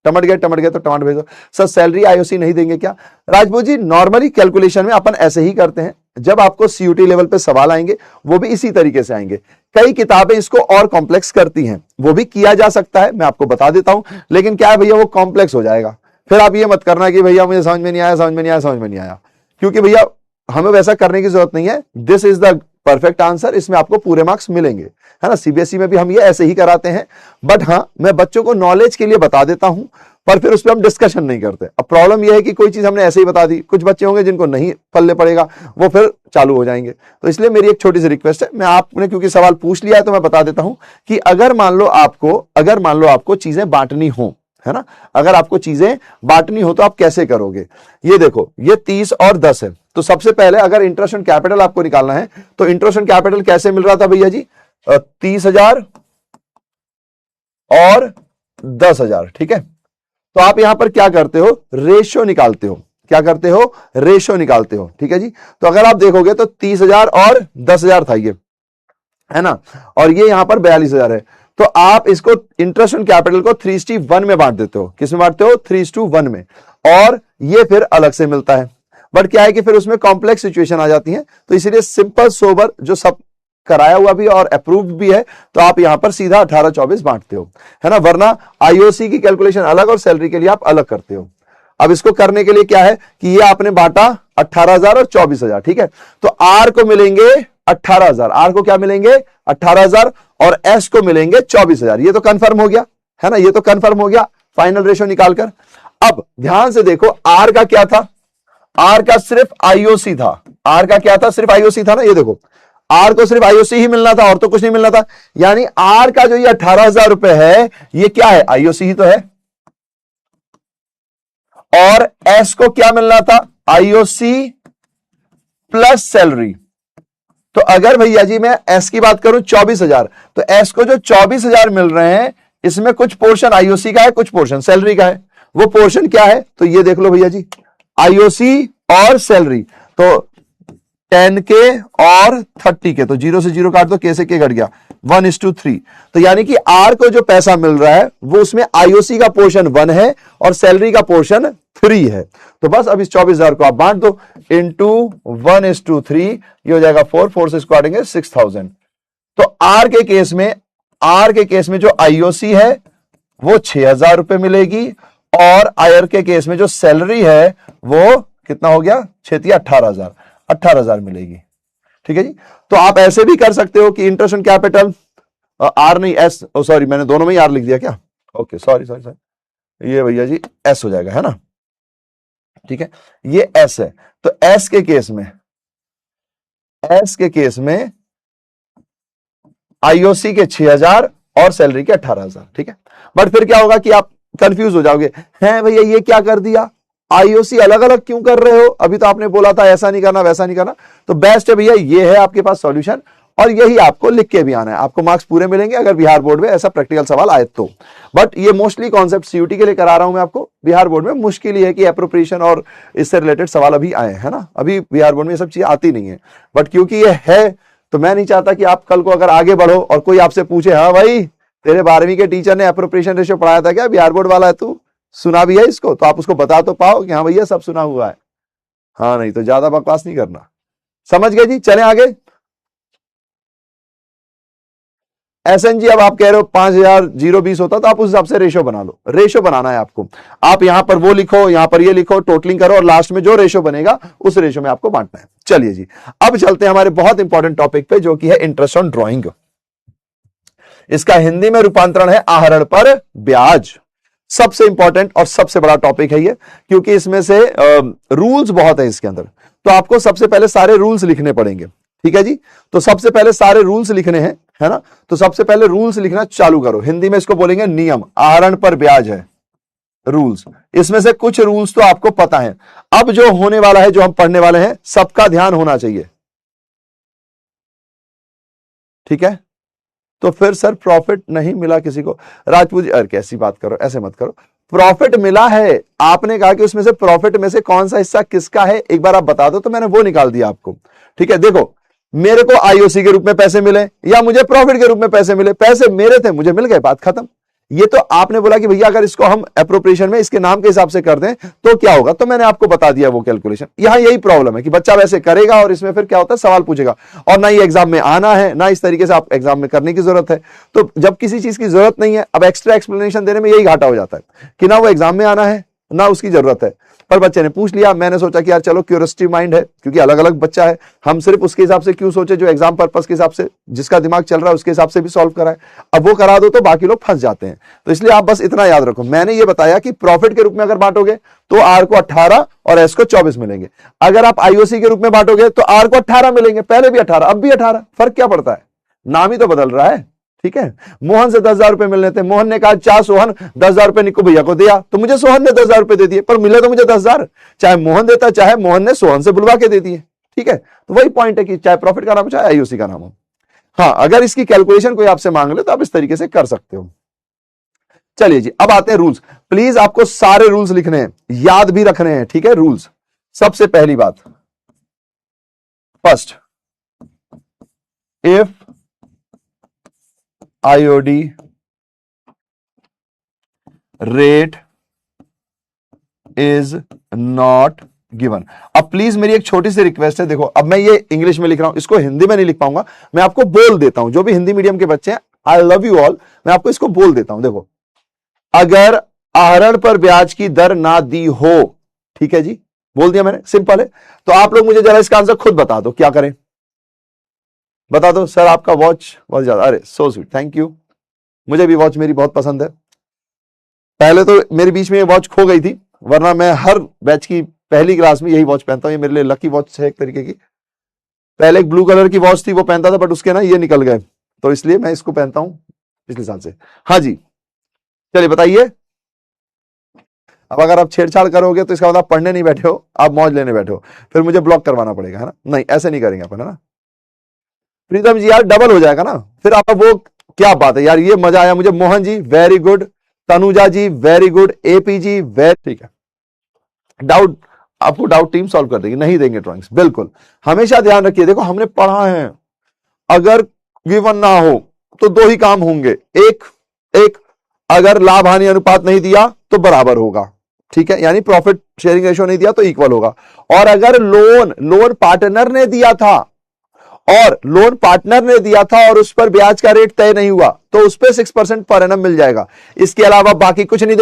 टमट गए तो टमाटर भेजो। सर सैलरी आईओसी नहीं देंगे क्या, राजपूत जी नॉर्मली कैलकुलेशन में अपन ऐसे ही करते हैं। जब आपको सीयूटी लेवल पे सवाल आएंगे वो भी इसी तरीके से आएंगे। कई किताबें इसको और कॉम्प्लेक्स करती हैं, वो भी किया जा सकता है, मैं आपको बता देता हूं। लेकिन क्या है भैया, वो कॉम्प्लेक्स हो जाएगा, फिर आप ये मत करना कि भैया मुझे समझ में नहीं आया, समझ में नहीं आया, समझ में नहीं आया, क्योंकि भैया हमें वैसा करने की जरूरत नहीं है। This is the perfect answer, इसमें आपको पूरे मार्क्स मिलेंगे, है ना। सीबीएसई में भी हम ये ऐसे ही कराते हैं। बट हाँ, मैं बच्चों को नॉलेज के लिए बता देता हूं, पर फिर उस पर हम डिस्कशन नहीं करते। अब प्रॉब्लम यह है कि कोई चीज हमने ऐसे ही बता दी, कुछ बच्चे होंगे जिनको नहीं पल्ले पड़ेगा, वो फिर चालू हो जाएंगे। तो इसलिए मेरी एक छोटी सी रिक्वेस्ट है, मैं आपने क्योंकि सवाल पूछ लिया है तो मैं बता देता हूं कि अगर मान लो आपको चीजें बांटनी हो, है ना, अगर आपको चीजें बांटनी हो तो आप कैसे करोगे। ये देखो, ये 30 और 10 है, तो सबसे पहले अगर इंटरेस्ट ऑन कैपिटल आपको निकालना है तो इंटरेस्ट ऑन कैपिटल कैसे मिल रहा था भैया जी, 30,000 और 10,000। ठीक है, तो आप यहां पर क्या करते हो, रेशो निकालते हो। क्या करते हो, रेशो निकालते हो। ठीक है जी, तो अगर आप देखोगे तो 30,000 और 10,000 था ये, है ना, और ये यहां पर 42,000 है। तो आप इसको इंटरेस्ट ऑन कैपिटल को 3:1 में बांट देते हो। किस में बांटते हो, 3:1 में, और ये फिर अलग से मिलता है। बट क्या है कि फिर उसमें कॉम्प्लेक्स सिचुएशन आ जाती है, तो इसीलिए सिंपल सोबर जो सब कराया हुआ भी और अप्रूव्ड भी है, तो आप यहां पर सीधा 18-24 बांटते हो, है ना। वरना आईओसी की कैलकुलेशन अलग और सैलरी के लिए आप अलग करते हो। अब इसको करने के लिए क्या है कि ये आपने बांटा 18,000 और 24,000। ठीक है, तो आर को मिलेंगे 18,000, आर को क्या मिलेंगे 18,000, और एस को मिलेंगे 24,000। ये तो कंफर्म हो गया, है ना, ये तो कंफर्म हो गया फाइनल रेशो निकालकर। अब ध्यान से देखो, आर का क्या था, आर का सिर्फ आईओसी था। आर का क्या था, सिर्फ आईओसी था ना। ये देखो, आर को सिर्फ आईओसी ही मिलना था और तो कुछ नहीं मिलना था। यानी आर का जो ये 18,000 रुपए है, ये क्या है, आईओसी ही तो है। और एस को क्या मिलना था, आईओसी प्लस सैलरी। तो अगर भैया जी मैं एस की बात करूं 24,000, तो एस को जो 24,000 मिल रहे हैं, इसमें कुछ पोर्शन आईओसी का है, कुछ पोर्शन सैलरी का है। वो पोर्शन क्या है, तो ये देख लो भैया जी, आईओसी और सैलरी। तो 10K और 30K, तो 0 से 0 काट दो, K से K घट गया, 1:3। तो यानी कि आर को जो पैसा मिल रहा है वो उसमें आईओसी का पोर्शन 1 है और सैलरी का पोर्शन 3 है। तो बस अब इस 24,000 को आप बांट दो इंटू 1:3, ये हो जाएगा 4 से इसको काटेंगे 6,000। तो आर के केस में जो आईओसी है वो 6,000 रुपए मिलेगी और आयर के केस में जो सैलरी है वो कितना हो गया, 18,000 मिलेगी। ठीक है जी। तो आप ऐसे भी कर सकते हो कि इंटरेस्ट ऑन कैपिटल आर नहीं एस, सॉरी मैंने दोनों में ही आर लिख दिया क्या, ओके सॉरी, ये भैया जी एस हो जाएगा, है ना। ठीक है, ये एस है। तो एस के केस में आईओसी के 6,000 और सैलरी के 18,000। ठीक है, बट फिर क्या होगा कि आप कंफ्यूज हो जाओगे, हैं भैया ये क्या कर दिया, आईओसी अलग अलग क्यों कर रहे हो, अभी तो आपने बोला था ऐसा नहीं करना वैसा नहीं करना। तो बेस्ट है भैया, ये है आपके पास सॉल्यूशन और यही आपको लिख के भी आना है। आपको मार्क्स पूरे मिलेंगे अगर बिहार बोर्ड में ऐसा प्रैक्टिकल सवाल आए तो। बट ये मोस्टली कॉन्सेप्ट सीयूटी के लिए करा रहा हूं मैं आपको, बिहार बोर्ड में मुश्किल ही है कि एप्रोप्रिएशन और इससे रिलेटेड सवाल अभी आए हैं ना, अभी बिहार बोर्ड में ये सब चीजें आती नहीं है। बट क्योंकि ये है तो मैं नहीं चाहता कि आप कल को अगर आगे बढ़ो और कोई आपसे पूछे, हाँ भाई तेरे 12वीं के टीचर ने एप्रोप्रिएशन रेशियो पढ़ाया था क्या, बिहार बोर्ड वाला है तू, सुना भी है इसको, तो आप उसको बता तो पाओ कि हाँ भैया सब सुना हुआ है। हाँ नहीं तो ज्यादा बकवास नहीं करना। समझ गए जी, चलें आगे। एसएनजी अब आप कह रहे हो 5,020 होता तो आप उस हिसाब से रेशो बना लो, रेशो बनाना है आपको। आप यहां पर वो लिखो, यहां पर ये लिखो, टोटलिंग करो और लास्ट में जो रेशो बनेगा उस रेशो में आपको बांटना है। चलिए जी, अब चलते हैं हमारे बहुत इंपॉर्टेंट टॉपिक पे जो कि है इंटरेस्ट ऑन ड्रॉइंग। इसका हिंदी में रूपांतरण है आहरण पर ब्याज। सबसे इंपॉर्टेंट और सबसे बड़ा टॉपिक है ये, क्योंकि इसमें से रूल्स बहुत है इसके अंदर। तो आपको सबसे पहले सारे रूल्स लिखने पड़ेंगे। ठीक है जी, तो सबसे पहले सारे रूल्स लिखने हैं, है ना। तो सबसे पहले रूल्स लिखना चालू करो। हिंदी में इसको बोलेंगे नियम, आहरण पर ब्याज है रूल्स। इसमें से कुछ रूल्स तो आपको पता है। अब जो होने वाला है, जो हम पढ़ने वाले हैं, सबका ध्यान होना चाहिए। ठीक है, तो फिर सर प्रॉफिट नहीं मिला किसी को, राजपूत जी अरे कैसी बात करो, ऐसे मत करो। प्रॉफिट मिला है, आपने कहा कि उसमें से प्रॉफिट में से कौन सा हिस्सा किसका है एक बार आप बता दो, तो मैंने वो निकाल दिया आपको। ठीक है, देखो मेरे को आईओसी के रूप में पैसे मिले या मुझे प्रॉफिट के रूप में पैसे मिले, पैसे मेरे थे, मुझे मिल गए, बात खत्म। ये तो आपने बोला कि भैया अगर इसको हम एप्रोप्रिएशन में इसके नाम के हिसाब से कर दें तो क्या होगा, तो मैंने आपको बता दिया वो कैलकुलेशन। यहां यही प्रॉब्लम है कि बच्चा वैसे करेगा और इसमें फिर क्या होता है, सवाल पूछेगा और ना ये एग्जाम में आना है, ना इस तरीके से आप एग्जाम में करने की जरूरत है। तो जब किसी चीज की जरूरत नहीं है, अब एक्स्ट्रा एक्सप्लेनेशन देने में यही घाटा हो जाता है कि ना वो एग्जाम में आना है ना उसकी जरूरत है। पर बच्चे ने पूछ लिया, मैंने सोचा कि यार चलो क्यूरियोसिटी माइंड है, क्योंकि अलग अलग बच्चा है, हम सिर्फ उसके हिसाब से क्यों सोचे जो एग्जाम पर्पस के हिसाब से जिसका दिमाग चल रहा है उसके हिसाब से भी सॉल्व कराए। अब वो करा दो तो बाकी लोग फंस जाते हैं। तो इसलिए आप बस इतना याद रखो, मैंने ये बताया कि प्रॉफिट के रूप में अगर बांटोगे तो आर को 18 और एस को 24 मिलेंगे। अगर आप आईओसी के रूप में बांटोगे तो आर को 18 मिलेंगे, पहले भी 18 अब भी 18, फर्क क्या पड़ता है, नाम ही तो बदल रहा है। ठीक है, मोहन से 10,000 रुपए मिलने थे, मोहन ने कहा चाह सोहन 10,000 रुपए निक्कू भैया को दिया, तो मुझे सोहन ने 10,000 रुपए दे दिए, पर मिले तो मुझे 10,000, चाहे मोहन देता चाहे मोहन ने सोहन से बुलवा के दे दिए। ठीक है, तो वही पॉइंट है कि चाहे प्रॉफिट का नाम हो चाहे आईओसी का नाम हो। हाँ, अगर इसकी कैलकुलेशन कोई आपसे मांग ले तो आप इस तरीके से कर सकते हो। चलिए जी, अब आते हैं रूल्स। प्लीज आपको सारे रूल्स लिखने हैं, याद भी रखने हैं। ठीक है, रूल्स, सबसे पहली बात, first, if IOD rate is not given। अब प्लीज मेरी एक छोटी सी रिक्वेस्ट है, देखो अब मैं ये इंग्लिश में लिख रहा हूं, इसको हिंदी में नहीं लिख पाऊंगा, मैं आपको बोल देता हूं। जो भी हिंदी मीडियम के बच्चे हैं, आई लव यू ऑल, मैं आपको इसको बोल देता हूं। देखो, अगर आहरण पर ब्याज की दर ना दी हो, ठीक है जी, बोल दिया मैंने, सिंपल है। तो आप लोग मुझे जरा इसका आंसर खुद बता दो, क्या करें बता दो। सर आपका वॉच बहुत ज्यादा, अरे सो स्वीट, थैंक यू, मुझे भी वॉच मेरी बहुत पसंद है। पहले तो मेरे बीच में ये वॉच खो गई थी, वरना मैं हर बैच की पहली क्लास में यही वॉच पहनता हूं। ये मेरे लिए लकी वॉच है एक तरीके की। पहले एक ब्लू कलर की वॉच थी, वो पहनता था, बट उसके ना ये निकल गए, तो इसलिए मैं इसको पहनता हूं पिछले साल से। हाँ जी, चलिए बताइए। अब अगर आप छेड़छाड़ करोगे तो इसका मतलब आप पढ़ने नहीं बैठे हो, आप मौज लेने बैठे हो, फिर मुझे ब्लॉक करवाना पड़ेगा, है ना। नहीं, ऐसे नहीं करेंगे अपन, है ना। प्रीतम जी यार डबल हो जाएगा ना फिर आप, वो क्या बात है यार, ये मजा आया मुझे। मोहन जी वेरी गुड, तनुजा जी वेरी गुड, एपी जी वेरी, ठीक है। डाउट, आपको डाउट टीम सॉल्व कर देगी, नहीं देंगे ड्राइंग्स, बिल्कुल। हमेशा ध्यान रखिए, देखो हमने पढ़ा है, अगर गिवन ना हो तो दो ही काम होंगे, एक एक अगर लाभ हानि अनुपात नहीं दिया तो बराबर होगा, ठीक है, यानी प्रॉफिट शेयरिंग रेशियो नहीं दिया तो इक्वल होगा। और अगर लोन पार्टनर ने दिया था और उस पर ब्याज का रेट तय नहीं हुआ तो उस पर 6% पर एनम मिल जाएगा। इसके अलावा बाकी कुछ नहीं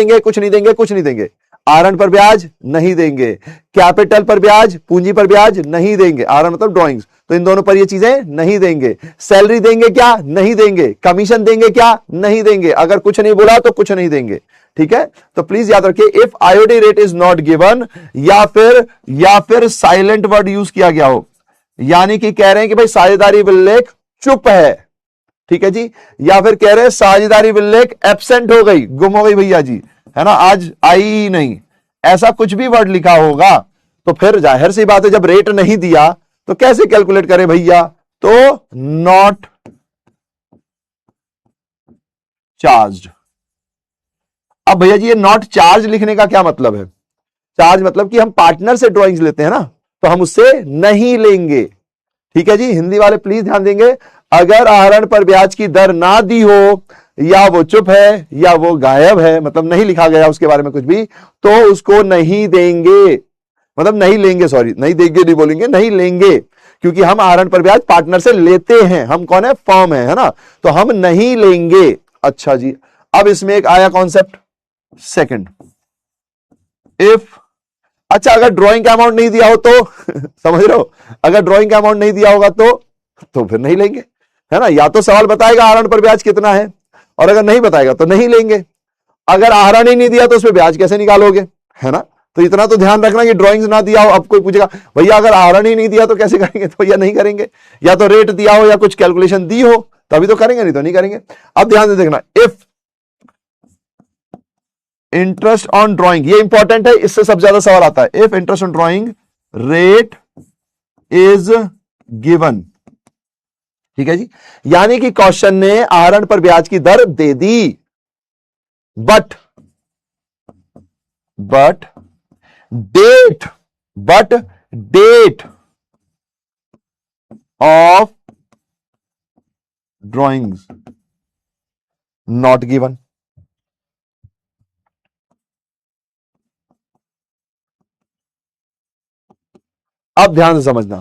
देंगे। आहरण पर ब्याज नहीं देंगे, कैपिटल पर ब्याज, पूंजी पर ब्याज नहीं देंगे, आहरण मतलब ड्राइंग्स, तो इन दोनों पर ये चीजें नहीं देंगे। सैलरी देंगे क्या? नहीं देंगे। कमीशन देंगे क्या? नहीं देंगे। अगर कुछ नहीं बोला तो कुछ नहीं देंगे, ठीक है। तो प्लीज याद रखिए, if IOD rate is not given या फिर साइलेंट वर्ड यूज किया गया हो, यानी कि कह रहे हैं कि भाई साझेदारी विल्लेख चुप है, ठीक है जी, या फिर कह रहे हैं साझेदारी विल्लेख एब्सेंट हो गई, गुम हो गई भैया जी, है ना, आज आई ही नहीं, ऐसा कुछ भी वर्ड लिखा होगा तो फिर जाहिर सी बात है जब रेट नहीं दिया तो कैसे कैलकुलेट करें भैया, तो नॉट चार्ज्ड। अब भैया जी ये नॉट चार्ज लिखने का क्या मतलब है? चार्ज मतलब कि हम पार्टनर से ड्राइंग्स लेते हैं ना, तो हम उससे नहीं लेंगे, ठीक है जी। हिंदी वाले प्लीज ध्यान देंगे, अगर आहरण पर ब्याज की दर ना दी हो, या वो चुप है या वो गायब है, मतलब नहीं लिखा गया उसके बारे में कुछ भी, तो उसको नहीं देंगे, मतलब नहीं लेंगे, सॉरी नहीं देंगे नहीं बोलेंगे, नहीं लेंगे, क्योंकि हम आहरण पर ब्याज पार्टनर से लेते हैं, हम कौन है? फर्म है ना, तो हम नहीं लेंगे। अच्छा जी, अब इसमें एक आया कॉन्सेप्ट सेकंड, इफ, अच्छा अगर ड्राइंग का अमाउंट नहीं दिया हो तो समझ रहे हो, अगर ड्राइंग का अमाउंट नहीं दिया होगा तो फिर नहीं लेंगे, है ना। या तो सवाल बताएगा आहरण पर ब्याज कितना है, और अगर नहीं बताएगा तो नहीं लेंगे। अगर आहरण ही नहीं दिया तो उसमें ब्याज कैसे निकालोगे, है ना। तो इतना तो ध्यान रखना कि ड्राइंग्स ना दिया हो, अब कोई पूछेगा भैया अगर आहरण ही नहीं दिया तो कैसे करेंगे, तो भैया नहीं करेंगे, या तो रेट दिया हो या कुछ कैलकुलेशन दी हो तभी तो करेंगे, नहीं तो नहीं करेंगे। अब ध्यान से देखना, इफ इंटरेस्ट ऑन ड्राइंग, ये इंपॉर्टेंट है, इससे सबसे ज्यादा सवाल आता है। If interest on drawing rate is given, ठीक है जी, यानी कि क्वेश्चन ने आहरण पर ब्याज की दर दे दी, but date of drawings not given. अब ध्यान से समझना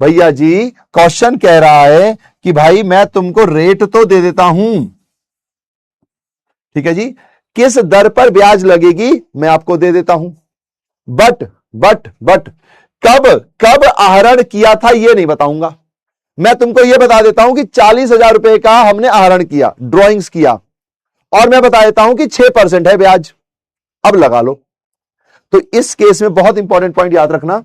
भैया जी, क्वेश्चन कह रहा है कि भाई मैं तुमको रेट तो दे देता हूं, ठीक है जी, किस दर पर ब्याज लगेगी मैं आपको दे देता हूं, बट कब आहरण किया था ये नहीं बताऊंगा। मैं तुमको ये बता देता हूं कि 40,000 रुपए का हमने आहरण किया, ड्राइंग्स किया, और मैं बता देता हूं कि 6% है ब्याज, अब लगा लो। तो इस केस में बहुत इंपॉर्टेंट पॉइंट याद रखना,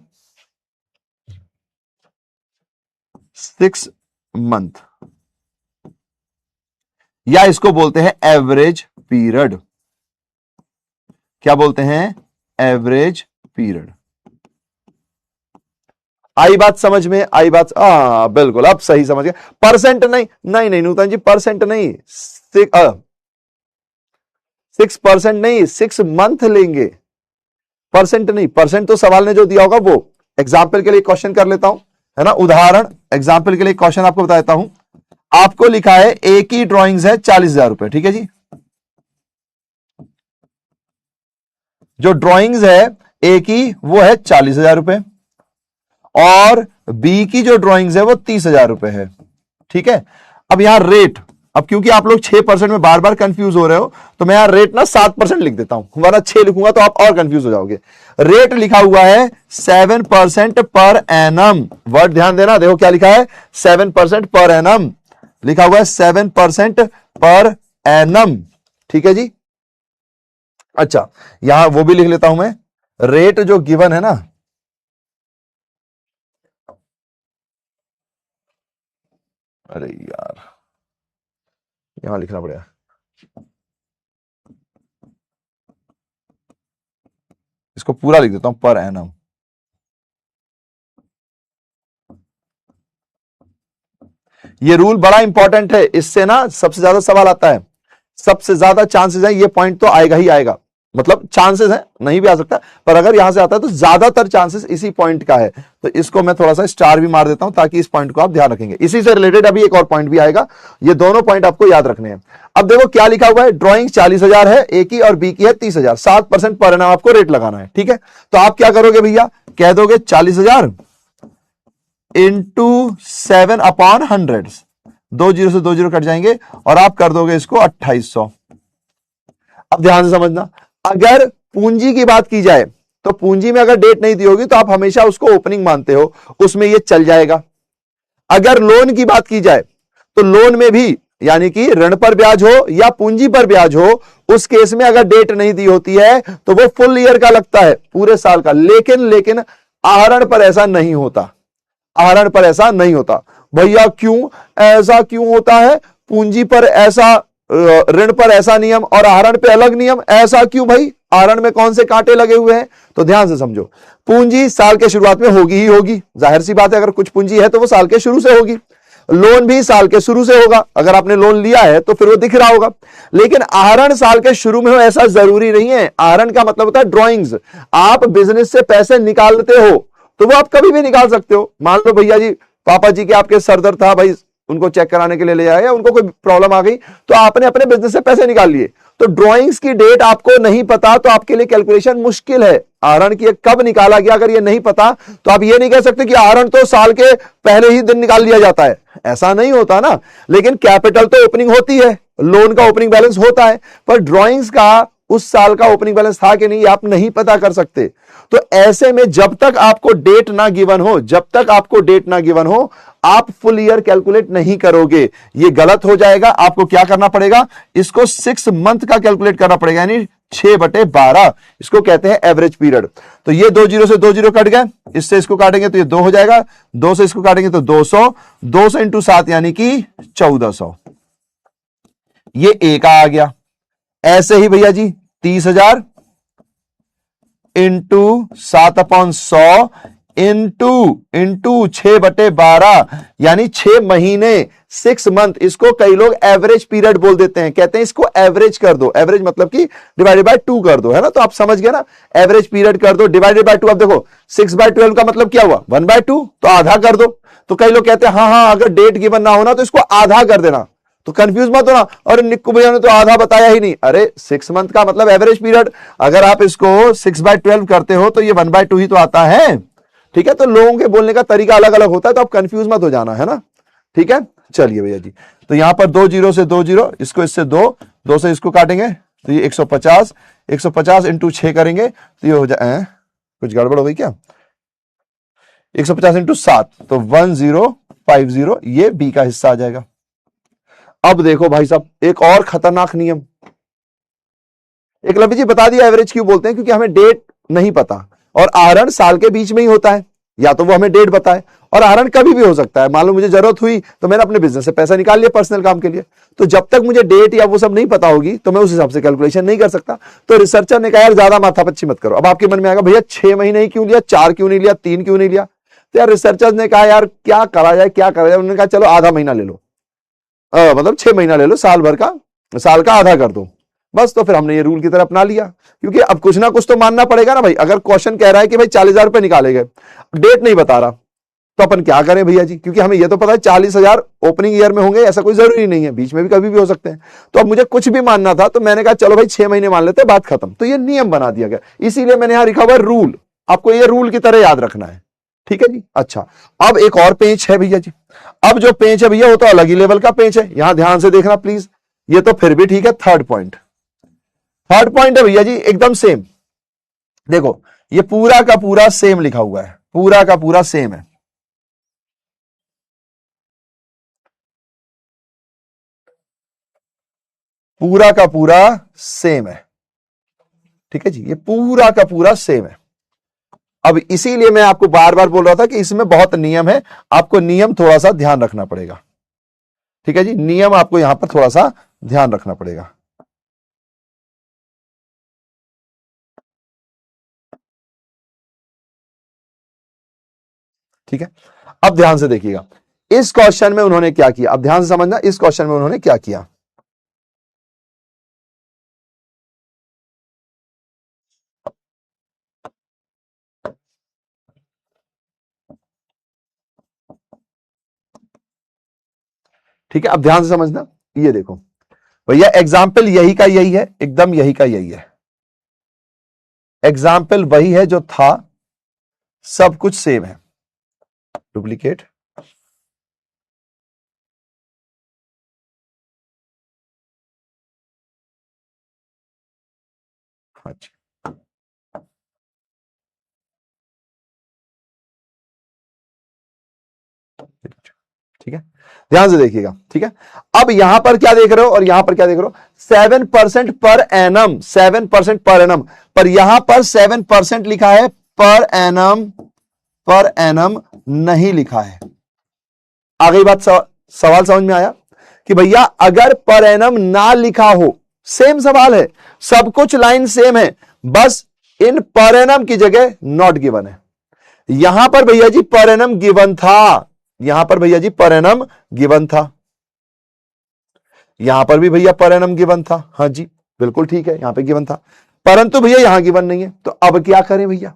6 मंथ, या इसको बोलते हैं एवरेज पीरियड। क्या बोलते हैं? Average period. आई बात समझ में? आई बात? बिल्कुल, अब सही समझ गए। परसेंट नहीं नूतन जी, परसेंट नहीं, 6% नहीं, 6 मंथ लेंगे, परसेंट नहीं। परसेंट तो सवाल ने जो दिया होगा वो, एग्जाम्पल के लिए क्वेश्चन कर लेता हूं, है ना, उदाहरण, एग्जाम्पल के लिए क्वेश्चन आपको बता देता हूं। आपको लिखा है एक ही ड्राइंग्स है 40,000 रुपए, ठीक है जी, जो ड्राइंग्स है ए की वो है 40,000 रुपए, और बी की जो ड्राइंग्स है वो 30,000 रुपए है, ठीक है। अब यहां रेट, अब क्योंकि आप लोग 6% में बार बार कंफ्यूज हो रहे हो तो मैं यहां रेट ना 7% लिख देता हूं, वरना 6 लिखूंगा तो आप और कंफ्यूज हो जाओगे। रेट लिखा हुआ है 7% पर एनम, वर्ड ध्यान देना, देखो क्या लिखा है, 7% पर एनम लिखा हुआ है, 7% पर एनम, ठीक है जी। अच्छा, यहां वो भी लिख लेता हूं मैं, रेट जो गिवन है ना, अरे यार यहां लिखना पड़ेगा, इसको पूरा लिख देता हूं, पर एनम। ये रूल बड़ा इंपॉर्टेंट है, इससे ना सबसे ज्यादा सवाल आता है, सबसे ज्यादा चांसेस है, ये पॉइंट तो आएगा ही आएगा। मतलब चांसेस है, नहीं भी आ सकता, पर अगर यहां से आता है तो ज्यादातर चांसेस इसी पॉइंट का है। तो इसको मैं थोड़ा सा स्टार भी मार देता हूं ताकि इस पॉइंट को आप ध्यान रखेंगे। इसी से रिलेटेड अभी एक और पॉइंट भी आएगा, ये दोनों पॉइंट आपको याद रखने हैं। अब देखो क्या लिखा हुआ है, ड्राइंग 40,000 है, ए की और बी की है 30,000, 7% पर एनम आपको रेट लगाना है। ठीक है, तो आप क्या करोगे भैया, कह दोगे 40,000 इंटू 7/100, 2 जीरो से 2 जीरो कट जाएंगे और आप कर दोगे इसको 2800। अब ध्यान से समझना, अगर पूंजी की बात की जाए तो पूंजी में अगर डेट नहीं दी होगी तो आप हमेशा उसको ओपनिंग मानते हो, उसमें ये चल जाएगा। अगर लोन की बात की जाए तो लोन में भी, यानी कि ऋण पर ब्याज हो या पूंजी पर ब्याज हो, उस केस में अगर डेट नहीं दी होती है तो वो फुल ईयर का लगता है, पूरे साल का। लेकिन आहरण पर ऐसा नहीं होता, आहरण पर ऐसा नहीं होता। भैया क्यों, ऐसा क्यों होता है, पूंजी पर ऐसा, ऋण पर ऐसा नियम और आहरण पे अलग नियम, ऐसा क्यों भाई, आहरण में कौन से कांटे लगे हुए हैं? तो ध्यान से समझो, पूंजी साल के शुरुआत में होगी ही होगी, जाहिर सी बात है, अगर कुछ पूंजी है तो वो साल के शुरू से होगी। लोन भी साल के शुरू से होगा, अगर आपने लोन लिया है तो फिर वो दिख रहा होगा। लेकिन आहरण साल के शुरू में हो ऐसा जरूरी नहीं है। आहरण का मतलब होता है ड्रॉइंग्स, आप बिजनेस से पैसे निकालते हो तो वो आप कभी भी निकाल सकते हो। मान लो भैया जी, पापा जी के आपके सर दर्द था भाई, उनको चेक कराने के लिए ले आए, या उनको कोई प्रॉब्लम आ गई तो आपने अपने बिजनेस से पैसे निकाल लिए, तो ड्राइंग्स की डेट आपको नहीं पता तो आपके लिए कैलकुलेशन मुश्किल है। आहरण की कब निकाला गया अगर ये नहीं पता तो आप ये नहीं कह सकते कि आहरण तो साल के पहले ही दिन निकाल लिया जाता है, ऐसा नहीं होता ना। लेकिन कैपिटल तो ओपनिंग होती है, लोन का ओपनिंग बैलेंस होता है, पर ड्राइंग्स का उस साल का ओपनिंग बैलेंस था कि नहीं आप नहीं पता कर सकते। तो ऐसे में जब तक आपको डेट ना गिवन हो, जब तक आपको डेट ना गिवन हो, आप फुल ईयर कैलकुलेट नहीं करोगे, ये गलत हो जाएगा। आपको क्या करना पड़ेगा, इसको 6 मंथ का कैलकुलेट करना पड़ेगा, यानी 6/12, इसको कहते हैं एवरेज पीरियड। तो ये 2 जीरो से 2 जीरो कट गए, इससे इसको काटेंगे तो ये 2 हो जाएगा, 2 से इसको काटेंगे तो 200, 200 इंटू 7 यानी कि 1400, ये ए का आ गया। ऐसे ही भैया जी 30,000 इंटू 7/100 इंटू 6/12 यानी 6 महीने, 6 मंथ। इसको कई लोग एवरेज पीरियड बोल देते हैं, कहते हैं इसको एवरेज कर दो, एवरेज मतलब कि डिवाइडेड बाय 2 कर दो, है ना। तो आप समझ गए ना, एवरेज पीरियड कर दो डिवाइडेड बाय 2। अब देखो 6/12 का मतलब क्या हुआ, 1/2, तो आधा कर दो। तो कई लोग कहते हैं हाँ अगर डेट गिवन ना होना तो इसको आधा कर देना, तो कंफ्यूज मत होना, और निक्कू भैया ने तो आधा बताया ही नहीं। अरे 6 मंथ का मतलब एवरेज पीरियड, अगर आप इसको 6/12 करते हो तो ये 1/2 ही तो आता है। ठीक है, तो लोगों के बोलने का तरीका अलग अलग होता है, तो आप कंफ्यूज मत हो जाना, है ना। ठीक है, चलिए भैया जी, तो यहां पर 2 जीरो से 2 जीरो, इसको इससे 2 से इसको काटेंगे तो ये 150, 150 इंटू 6 करेंगे तो ये हो जाए, कुछ गड़बड़ हो गई क्या, 150 इंटू 7 तो 1050, ये बी का हिस्सा आ जाएगा। अब देखो भाई साहब, एक और खतरनाक नियम, एक लवी जी बता दिया एवरेज क्यों बोलते हैं, क्योंकि हमें डेट नहीं पता और आहरण साल के बीच में ही होता है, या तो वो हमें डेट बताए, और आहरण कभी भी हो सकता है। मान लो मुझे जरूरत हुई तो मैंने अपने बिजनेस से पैसा निकाल लिया पर्सनल काम के लिए, तो जब तक मुझे डेट या वो सब नहीं पता होगी तो मैं उस हिसाब से कैलकुलेशन नहीं कर सकता। तो रिसर्चर ने कहा यार ज्यादा माथापच्ची मत करो। अब आपके मन में आएगा भैया 6 महीने ही क्यों लिया, 4 क्यों नहीं लिया, 3 क्यों नहीं लिया। तो यार रिसर्चर्स ने कहा यार क्या करा जाए, क्या करा जाए। उन्होंने कहा चलो आधा महीना ले लो, मतलब 6 महीना ले लो, साल भर का, साल का आधा कर दो बस। तो फिर हमने ये रूल की तरह अपना लिया, क्योंकि अब कुछ ना कुछ तो मानना पड़ेगा ना भाई। अगर क्वेश्चन कह रहा है कि भाई 40,000 रुपए निकाले गए, डेट नहीं बता रहा, तो अपन क्या करें भैया जी, क्योंकि हमें ये तो पता है 40,000 ओपनिंग ईयर में होंगे, ऐसा कोई जरूरी नहीं है, बीच में भी कभी भी हो सकते हैं। तो अब मुझे कुछ भी मानना था, तो मैंने कहा चलो भाई 6 महीने मान लेते, बात खत्म। तो ये नियम बना दिया गया, इसीलिए मैंने यहां लिखा हुआ रूल, आपको ये रूल की तरह याद रखना है। ठीक है जी, अच्छा अब एक और पेज है भैया जी। अब जो पेज है भैया वो तो अलग ही लेवल का पेज है, यहां ध्यान से देखना प्लीज। ये तो फिर भी ठीक है, थर्ड पॉइंट है भैया जी, एकदम सेम। देखो ये पूरा का पूरा सेम लिखा हुआ है, पूरा का पूरा सेम है। पूरा का पूरा सेम है, ठीक है जी, ये पूरा का पूरा सेम है। अब इसीलिए मैं आपको बार बार बोल रहा था कि इसमें बहुत नियम है, आपको नियम थोड़ा सा ध्यान रखना पड़ेगा। ठीक है जी, नियम आपको यहां पर थोड़ा सा ध्यान रखना पड़ेगा। ठीक है, अब ध्यान से देखिएगा, इस क्वेश्चन में उन्होंने क्या किया, अब ध्यान से समझना, इस क्वेश्चन में उन्होंने क्या किया। ठीक है, अब ध्यान से समझना। ये देखो भैया, एग्जाम्पल यही का यही है, एकदम यही का यही है, एग्जाम्पल वही है जो था, सब कुछ सेम है। डुप्लीकेट, अच्छा ठीक है, ध्यान से देखिएगा। ठीक है, अब यहां पर क्या देख रहे हो और यहां पर क्या देख रहे हो, 7% पर एनम, 7% पर एनम, पर यहां पर 7% लिखा है, पर एनम, पर एनम नहीं लिखा है। आ गई बात, सवाल समझ में आया कि भैया अगर पर एनम ना लिखा हो, सेम सवाल है, सब कुछ लाइन सेम है, बस इन पर एनम की जगह नॉट गिवन है। यहां पर भैया जी पर एनम गिवन था, यहां पर भैया जी पर एनम गिवन था, यहां पर भी भैया पर एनम गिवन था, हाँ जी बिल्कुल ठीक है, यहां पे गिवन था, परंतु भैया यहां गिवन नहीं है। तो अब क्या करें भैया,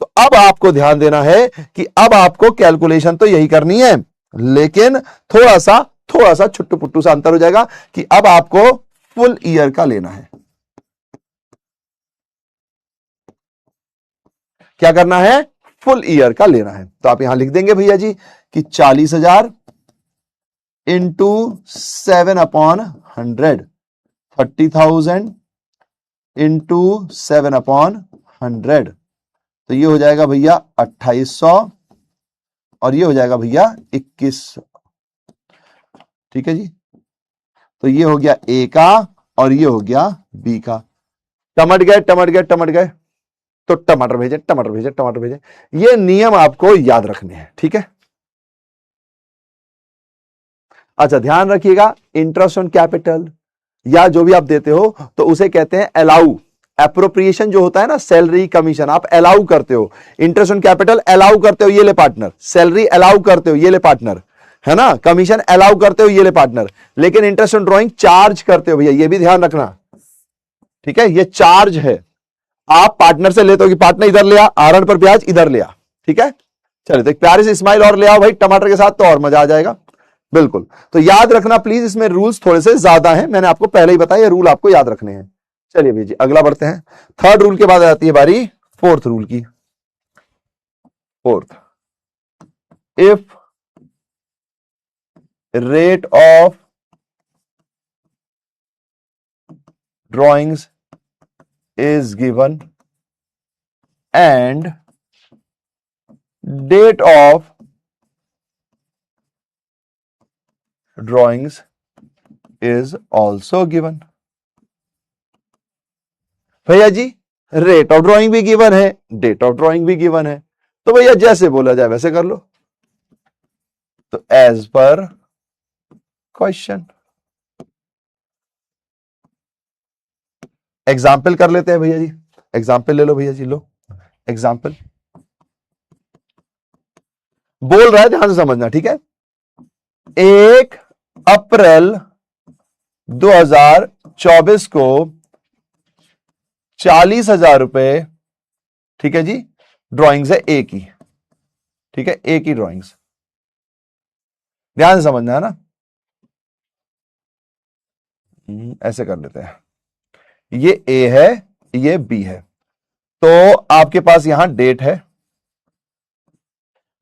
तो अब आपको ध्यान देना है कि अब आपको कैलकुलेशन तो यही करनी है, लेकिन थोड़ा सा छुट्टू पुट्टू सा अंतर हो जाएगा कि अब आपको फुल ईयर का लेना है। क्या करना है, फुल ईयर का लेना है। तो आप यहां लिख देंगे भैया जी कि 40,000 इंटू 7/100, 30,000 इंटू 7/100, तो ये हो जाएगा भैया 2800 और ये हो जाएगा भैया 2100। ठीक है जी, तो ये हो गया ए का और ये हो गया बी का। टमट गए, टमट गए, टमट गए, तो टमाटर भेजे, टमाटर भेजे, टमाटर भेजे। ये नियम आपको याद रखने हैं। ठीक है, अच्छा ध्यान रखिएगा, इंटरेस्ट ऑन कैपिटल या जो भी आप देते हो तो उसे कहते हैं अलाउ। एप्रोप्रिएशन जो होता है ना, सैलरी कमीशन, आप अलाउ करते हो, इंटरेस्ट ऑन कैपिटल अलाउ करते हो, ये ले पार्टनर, सैलरी अलाउ करते हो, ये ले पार्टनर, है ना, कमीशन अलाउ करते हो, ये ले पार्टनर, लेकिन इंटरेस्ट ऑन ड्रॉइंग चार्ज करते हो भैया, ये भी ध्यान रखना। ठीक है, ये चार्ज है, आप पार्टनर से लेते हो कि पार्टनर इधर ले आ, आरण पर ब्याज इधर ले आ। ठीक है, चलिए तो एक प्यारे से स्माइल और ले आओ भाई टमाटर के साथ, तो और मजा आ जाएगा। बिल्कुल, तो याद रखना प्लीज, इसमें रूल्स थोड़े से ज्यादा हैं, मैंने आपको पहले ही बताया, ये रूल आपको याद रखने हैं। चलिए भैया जी अगला बढ़ते हैं, थर्ड रूल के बाद आ जाती है बारी फोर्थ रूल की। Fourth, if rate of drawings is given and date of drawings is also given। भैया जी रेट ऑफ ड्राइंग भी गिवन है, डेट ऑफ ड्राइंग भी गिवन है, तो भैया जैसे बोला जाए वैसे कर लो। तो एज पर क्वेश्चन, एग्जाम्पल कर लेते हैं भैया जी, एग्जाम्पल ले लो भैया जी, लो एग्जाम्पल बोल रहा है, ध्यान से समझना। ठीक है, 1 अप्रैल 2024 को 40,000 रुपए, ठीक है जी, ड्राइंग्स है ए की। ठीक है, ए की ड्राइंग्स, ध्यान से समझना है ना, ऐसे कर लेते हैं, ये ए है, ये बी है, तो आपके पास यहां डेट है,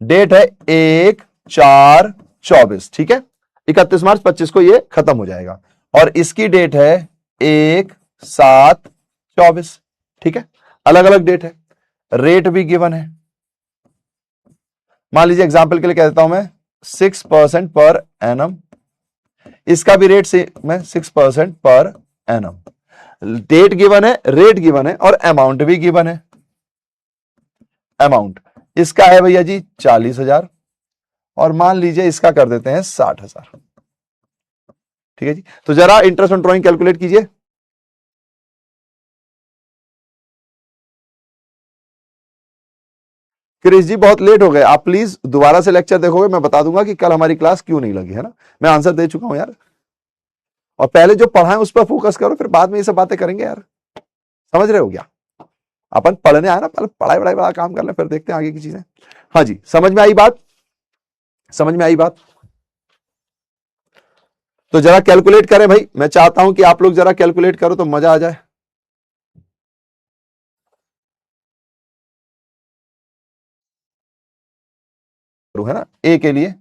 डेट है 1/4/24। ठीक है, 31 मार्च 25 को ये खत्म हो जाएगा, और इसकी डेट है 1/7/24। ठीक है, अलग अलग डेट है, रेट भी गिवन है, मान लीजिए एग्जांपल के लिए कह देता हूं मैं 6% पर एनम, इसका भी रेट से मैं 6% पर एनम, डेट गिवन है, रेट गिवन है, और अमाउंट भी गिवन है। अमाउंट इसका है भैया जी 40,000, और मान लीजिए इसका कर देते हैं 60,000। ठीक है जी, तो जरा इंटरेस्ट ऑन ड्रॉइंग कैलकुलेट कीजिए। क्रिश जी बहुत लेट हो गए, आप प्लीज दोबारा से लेक्चर देखोगे, मैं बता दूंगा कि कल हमारी क्लास क्यों नहीं लगी, है ना, मैं आंसर दे चुका हूं यार, और पहले जो पढ़ा है उस पर फोकस करो, फिर बाद में ये सब बातें करेंगे यार, समझ रहे हो क्या, अपन पढ़ने आए ना, पहले पढ़ाई बड़ा काम कर ले, फिर देखते हैं आगे की चीजें। हाँ जी, समझ में आई बात, समझ में आई बात। तो जरा कैलकुलेट करें भाई, मैं चाहता हूं कि आप लोग जरा कैलकुलेट करो तो मजा आ जाए। है ना, ए के लिए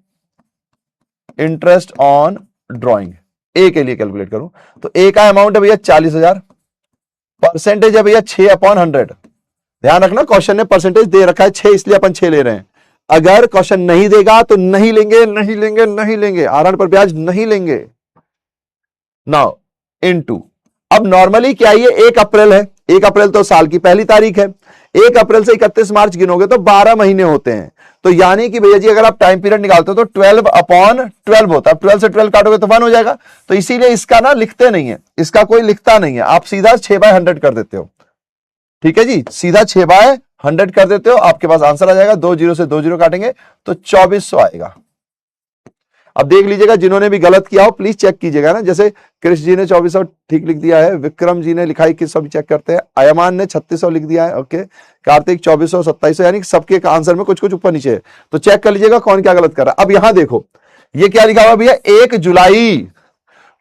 इंटरेस्ट ऑन ड्रॉइंग, ए के लिए कैलकुलेट करूं तो ए का अमाउंट है भैया 40,000, परसेंटेज है भैया 6/100। ध्यान रखना क्वेश्चन ने परसेंटेज दे रखा है 6, इसलिए अपन 6 ले रहे हैं। अगर क्वेश्चन नहीं देगा तो नहीं लेंगे, नहीं लेंगे, नहीं लेंगे, आरएन पर ब्याज नहीं लेंगे। नाउ इनटू, अब नॉर्मली क्या ये 1 अप्रैल है, 1 अप्रैल तो साल की पहली तारीख है, 1 अप्रैल से 31 मार्च गिनोगे तो 12 महीने होते हैं। तो यानी कि भैया जी अगर आप टाइम पीरियड निकालते हो तो 12/12 होता है, 12 से 12 काटोगे तो 1 हो जाएगा। तो इसीलिए इसका ना लिखते नहीं है, इसका कोई लिखता नहीं है, आप सीधा 6/100 कर देते हो। ठीक है जी, सीधा 6/100 कर देते हो, आपके पास आंसर आ जाएगा। 2 0 से 2 0 काटेंगे तो 2400 आएगा। अब देख लीजिएगा, जिन्होंने भी गलत किया हो प्लीज चेक कीजिएगा ना, जैसे कृष जी ने 2400 ठीक लिख दिया है, विक्रम जी ने लिखा 2100 भी चेक करते हैं, अयमान ने 3600 लिख दिया है, ओके, कार्तिक 2400, 2700, यानी सबके आंसर में कुछ कुछ ऊपर नीचे है, तो चेक कर लीजिएगा कौन क्या गलत कर रहा है। अब यहां देखो ये क्या लिखा हुआ भैया, 1 जुलाई,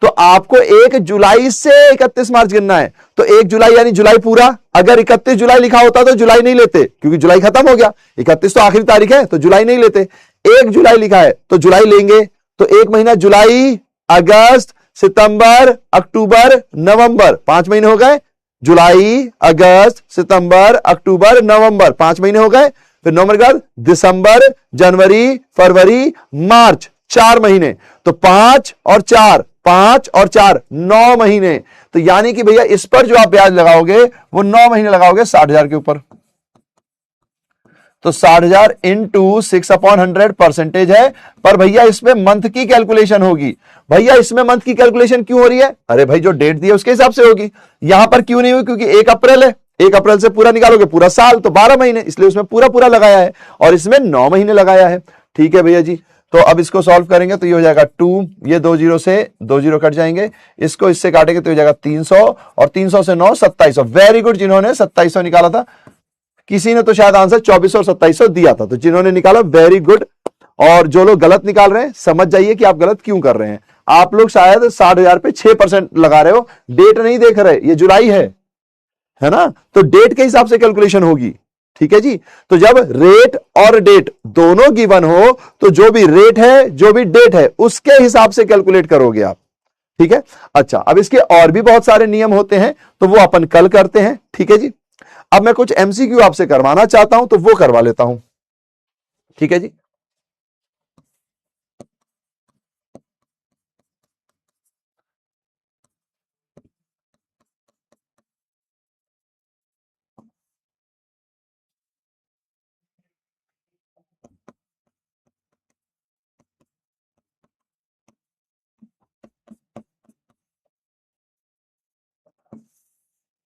तो आपको 1 जुलाई से 31 मार्च गिनना है, तो 1 जुलाई यानी जुलाई पूरा। अगर 31 जुलाई लिखा होता तो जुलाई नहीं लेते, क्योंकि जुलाई खत्म हो गया, 31 तो आखिरी तारीख है, तो जुलाई नहीं लेते। 1 जुलाई लिखा है तो जुलाई लेंगे, तो 1 महीना जुलाई, अगस्त, सितंबर, अक्टूबर, नवंबर, 5 महीने हो गए। जुलाई, अगस्त, सितंबर, अक्टूबर, नवंबर, 5 महीने हो गए। फिर नवंबर के बाद दिसंबर, जनवरी, फरवरी, मार्च, 4 महीने, तो 5 और 4, 5 और 4, 9 महीने। तो यानी कि भैया इस पर जो आप ब्याज लगाओगे वो 9 महीने लगाओगे 60,000 के ऊपर। तो 60,000 इंटू 6/100 परसेंटेज है, पर भैया इसमें मंथ की कैलकुलेशन होगी। भैया इसमें मंथ की कैलकुलेशन क्यों हो रही है? अरे भाई जो डेट दी है उसके हिसाब से होगी। यहां पर क्यों नहीं हुई? क्योंकि 1 अप्रैल है, 1 अप्रैल से पूरा निकालोगे पूरा साल, तो 12 महीने, इसलिए उसमें पूरा पूरा लगाया है, और इसमें 9 महीने लगाया है। ठीक है भैया जी, तो अब इसको सॉल्व करेंगे तो ये हो जाएगा 2, ये 2 0 से 2 0 कट जाएंगे, इसको इससे काटेंगे तो हो जाएगा 300, और 300 से 9, 2700। वेरी गुड, जिन्होंने 2700 निकाला था, किसी ने तो शायद आंसर 2400 और 2700 दिया था, तो जिन्होंने निकाला वेरी गुड। और जो लोग गलत निकाल रहे हैं समझ जाइए कि आप गलत क्यों कर रहे हैं। आप लोग शायद 60,000 पे 6% लगा रहे हो, डेट नहीं देख रहे, ये जुलाई है ना, तो डेट के हिसाब से कैलकुलेशन होगी। ठीक है जी, तो जब रेट और डेट दोनों गिवन हो तो जो भी रेट है जो भी डेट है उसके हिसाब से कैलकुलेट करोगे आप। ठीक है, अच्छा, अब इसके और भी बहुत सारे नियम होते हैं, तो वो अपन कल करते हैं। ठीक है जी, अब मैं कुछ एमसीक्यू आपसे करवाना चाहता हूं तो वो करवा लेता हूं। ठीक है जी,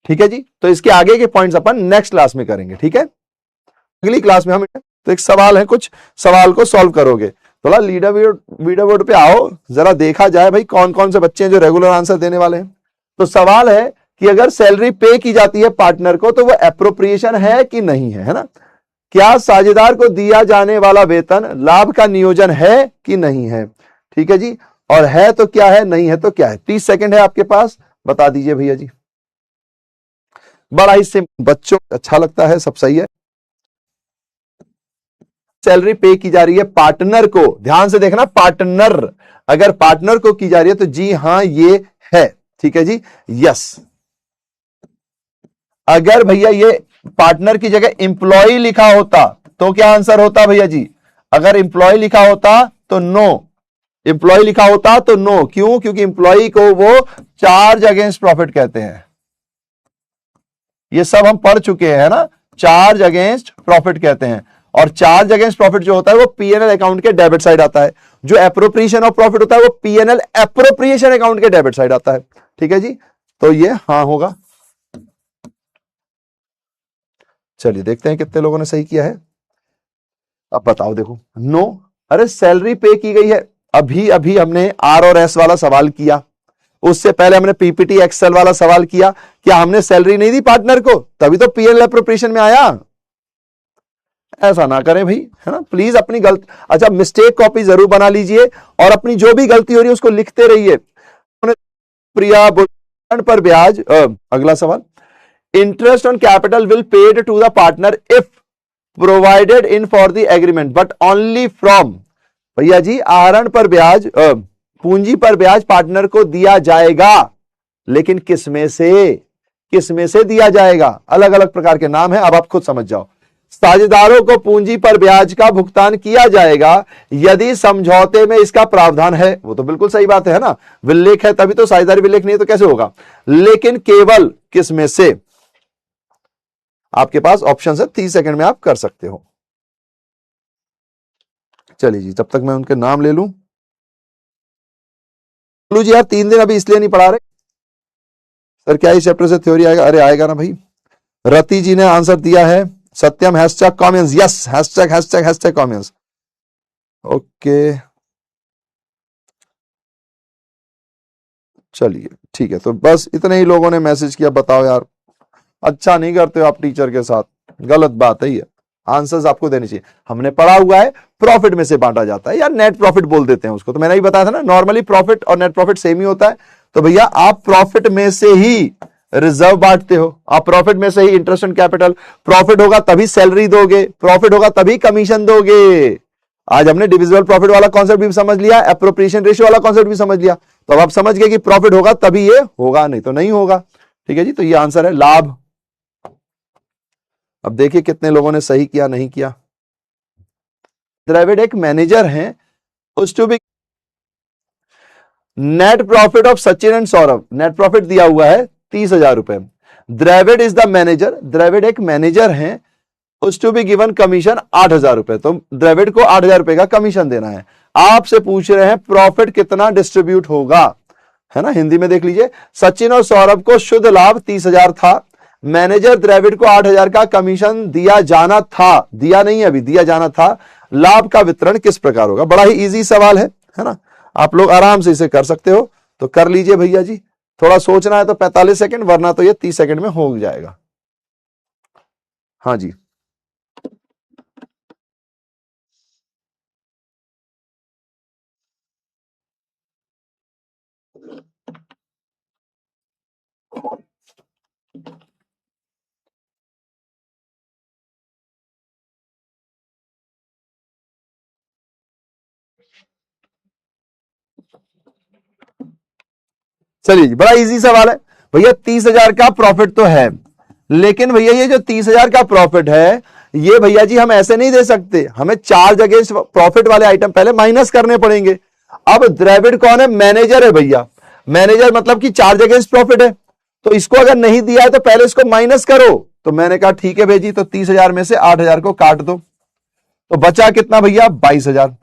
ठीक है जी, तो इसके आगे के पॉइंट्स अपन नेक्स्ट क्लास में करेंगे। ठीक है, अगली क्लास में हम तो एक सवाल है, कुछ सवाल को सॉल्व करोगे। थोड़ा लीडर वीडियो बोर्ड पे आओ, जरा देखा जाए भाई कौन कौन से बच्चे हैं जो रेगुलर आंसर देने वाले हैं। तो सवाल है कि अगर सैलरी पे की जाती है पार्टनर को तो वो एप्रोप्रिएशन है कि नहीं है ना? क्या साझेदार को दिया जाने वाला वेतन लाभ का नियोजन है कि नहीं है? ठीक है जी, और है तो क्या है, नहीं है तो क्या है? 30 सेकंड है आपके पास, बता दीजिए भैया जी। बड़ा ही सिंपल, बच्चों अच्छा लगता है, सब सही है। सैलरी पे की जा रही है पार्टनर को, ध्यान से देखना, पार्टनर, अगर पार्टनर को की जा रही है तो जी हां ये है। ठीक है जी, यस। अगर भैया ये पार्टनर की जगह इंप्लॉय लिखा होता तो क्या आंसर होता भैया जी? अगर इंप्लॉय लिखा होता तो नो, इंप्लॉय लिखा होता तो नो। क्यों? क्योंकि इंप्लॉय को वो चार्ज अगेंस्ट प्रॉफिट कहते हैं, ये सब हम पढ़ चुके हैं ना, चार्ज अगेंस्ट प्रॉफिट कहते हैं। और चार्ज अगेंस्ट प्रॉफिट जो होता है वो पीएनएल अकाउंट के डेबिट साइड आता है, जो एप्रोप्रिएशन ऑफ प्रॉफिट होता है वो पीएनएल एप्रोप्रिएशन अकाउंट के डेबिट साइड आता है। ठीक है जी, तो ये हाँ होगा। चलिए देखते हैं कितने लोगों ने सही किया है। अब बताओ, देखो नो, अरे सैलरी पे की गई है, अभी अभी हमने आर और एस वाला सवाल किया, उससे पहले हमने पीपीटी एक्सेल वाला सवाल किया, क्या हमने सैलरी नहीं दी पार्टनर को? तभी तो पीएनएल एप्रोप्रिएशन में आया। ऐसा ना करें भाई, है ना, प्लीज अपनी गलती, अच्छा मिस्टेक कॉपी जरूर बना लीजिए और अपनी जो भी गलती हो रही है उसको लिखते रहिए। प्रिया पर ब्याज, अगला सवाल, interest on capital will paid to the partner if provided in for the agreement but only from, भैया जी आहरण पर ब्याज, पूंजी पर ब्याज पार्टनर को दिया जाएगा, लेकिन किसमें से दिया जाएगा? अलग अलग प्रकार के नाम है, अब आप खुद समझ जाओ। साझेदारों को पूंजी पर ब्याज का भुगतान किया जाएगा यदि समझौते में इसका प्रावधान है, वो तो बिल्कुल सही बात है ना, विल्लेख है तभी तो, साझेदारी विल्लेख नहीं है तो कैसे होगा? लेकिन केवल किसमें से? आपके पास ऑप्शन है, 30 सेकंड में आप कर सकते हो। चलिए जी, तब तक मैं उनके नाम ले लूं। बोलू जी यार 3 दिन अभी इसलिए नहीं पढ़ा रहे सर, क्या इस चैप्टर से थ्योरी आएगा? अरे आएगा ना भाई। रति जी ने आंसर दिया है, Satyam hashtag comments, yes hashtag comments, okay चलिए ठीक है। तो बस इतने ही लोगों ने मैसेज किया, बताओ यार अच्छा नहीं करते हो आप टीचर के साथ, गलत बात है ये, आंसर्स आपको देने चाहिए। हमने पढ़ा हुआ है प्रॉफिट में से बांटा जाता है, या नेट प्रॉफिट बोल देते हैं उसको, तो मैंने ही बताया था ना, नॉर्मली प्रॉफिट और नेट प्रॉफिट सेम ही होता है। तो भैया आप प्रॉफिट में से ही रिजर्व बांटते हो, आप प्रॉफिट में से ही इंटरेस्ट ऑन कैपिटल, प्रॉफिट होगा तभी सैलरी दोगे, प्रॉफिट होगा तभी कमीशन दोगे। आज हमने डिविजिबल प्रॉफिट वाला कॉन्सेप्ट भी समझ लिया, एप्रोप्रिएशन रेशियो वाला कॉन्सेप्ट भी समझ लिया, तो अब आप समझ गए कि प्रॉफिट होगा तभी ये होगा, नहीं तो नहीं होगा। ठीक है जी, तो ये आंसर है लाभ। अब देखिए कितने लोगों ने सही किया, नहीं किया। द्रविड़ एक मैनेजर हैं, उस to be net profit of Sachin and Saurabh, net profit दिया हुआ है 30,000 रुपए। Dravid is the manager, Dravid एक मैनेजर हैं, उस टू बी गिवन कमीशन 8,000 रुपए, तो द्रविड़ को 8,000 रुपए का कमीशन देना है। आपसे पूछ रहे हैं प्रॉफिट कितना डिस्ट्रीब्यूट होगा, है ना, हिंदी में देख लीजिए। सचिन और सौरभ को शुद्ध लाभ 30,000 था, मैनेजर द्रविड़ को 8,000 का कमीशन दिया जाना था, दिया नहीं अभी, दिया जाना था, लाभ का वितरण किस प्रकार होगा? बड़ा ही इजी सवाल है ना, आप लोग आराम से इसे कर सकते हो, तो कर लीजिए भैया जी। थोड़ा सोचना है तो 45 सेकंड, वरना तो ये 30 सेकंड में हो जाएगा। हाँ जी, चलिए जी, बड़ा इजी सवाल है भैया। 30,000 का प्रॉफिट तो है, लेकिन भैया ये जो 30,000 का प्रॉफिट है, ये भैया जी हम ऐसे नहीं दे सकते, हमें चार्ज अगेंस्ट प्रॉफिट वाले आइटम पहले माइनस करने पड़ेंगे। अब द्रविड़ कौन है? मैनेजर है भैया, मैनेजर मतलब कि चार्ज अगेंस्ट प्रॉफिट है, तो इसको अगर नहीं दिया है तो पहले इसको माइनस करो। तो मैंने कहा ठीक है भेजी, तो 30,000 में से 8,000 को काट दो, तो बचा कितना भैया? 22,000।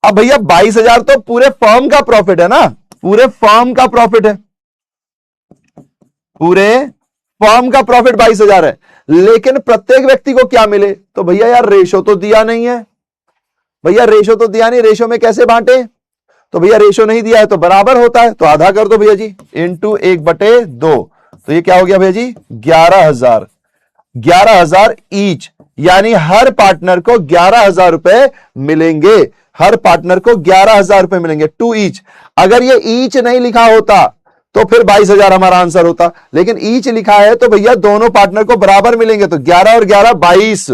अब भैया 22,000 तो पूरे फर्म का प्रॉफिट है ना, पूरे फर्म का प्रॉफिट है, पूरे फर्म का प्रॉफिट 22,000 है, लेकिन प्रत्येक व्यक्ति को क्या मिले? तो भैया यार रेशो तो दिया नहीं है, भैया रेशो तो दिया नहीं, रेशो में कैसे बांटे? तो भैया रेशो नहीं दिया है तो बराबर होता है, तो आधा कर दो भैया जी, इंटू 1/2, तो ये क्या हो गया भैया जी? 11,000, 11,000 ईच, यानी हर पार्टनर को 11,000 रुपए मिलेंगे, हर पार्टनर को 11,000 रुपए मिलेंगे, 2 ईच। अगर ये ईच नहीं लिखा होता तो फिर 22,000 हमारा आंसर होता, लेकिन ईच लिखा है तो भैया दोनों पार्टनर को बराबर मिलेंगे, तो 11 और 11 22,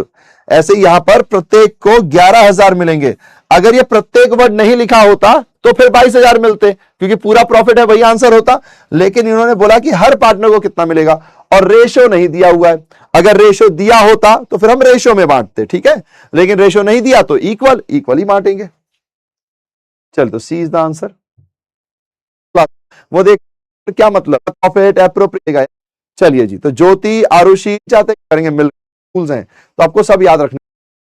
ऐसे यहां पर प्रत्येक को 11,000 मिलेंगे। अगर ये प्रत्येक वर्ड नहीं लिखा होता तो फिर 22,000 मिलते, क्योंकि पूरा प्रॉफिट है, वही आंसर होता। लेकिन इन्होंने बोला कि हर पार्टनर को कितना मिलेगा, और रेशो नहीं दिया हुआ है। अगर रेशो दिया होता तो फिर हम रेशो में बांटते, ठीक है, लेकिन रेशो नहीं दिया तो इक्वल ही बांटेंगे। चल, तो सी इज द आंसर। वो देख क्या मतलब प्रॉफिट एप्रोप्रिएट। चलिए जी, तो ज्योति आरुषि चाहते करेंगे मिल, स्कूल्स हैं, तो आपको सब याद रखना।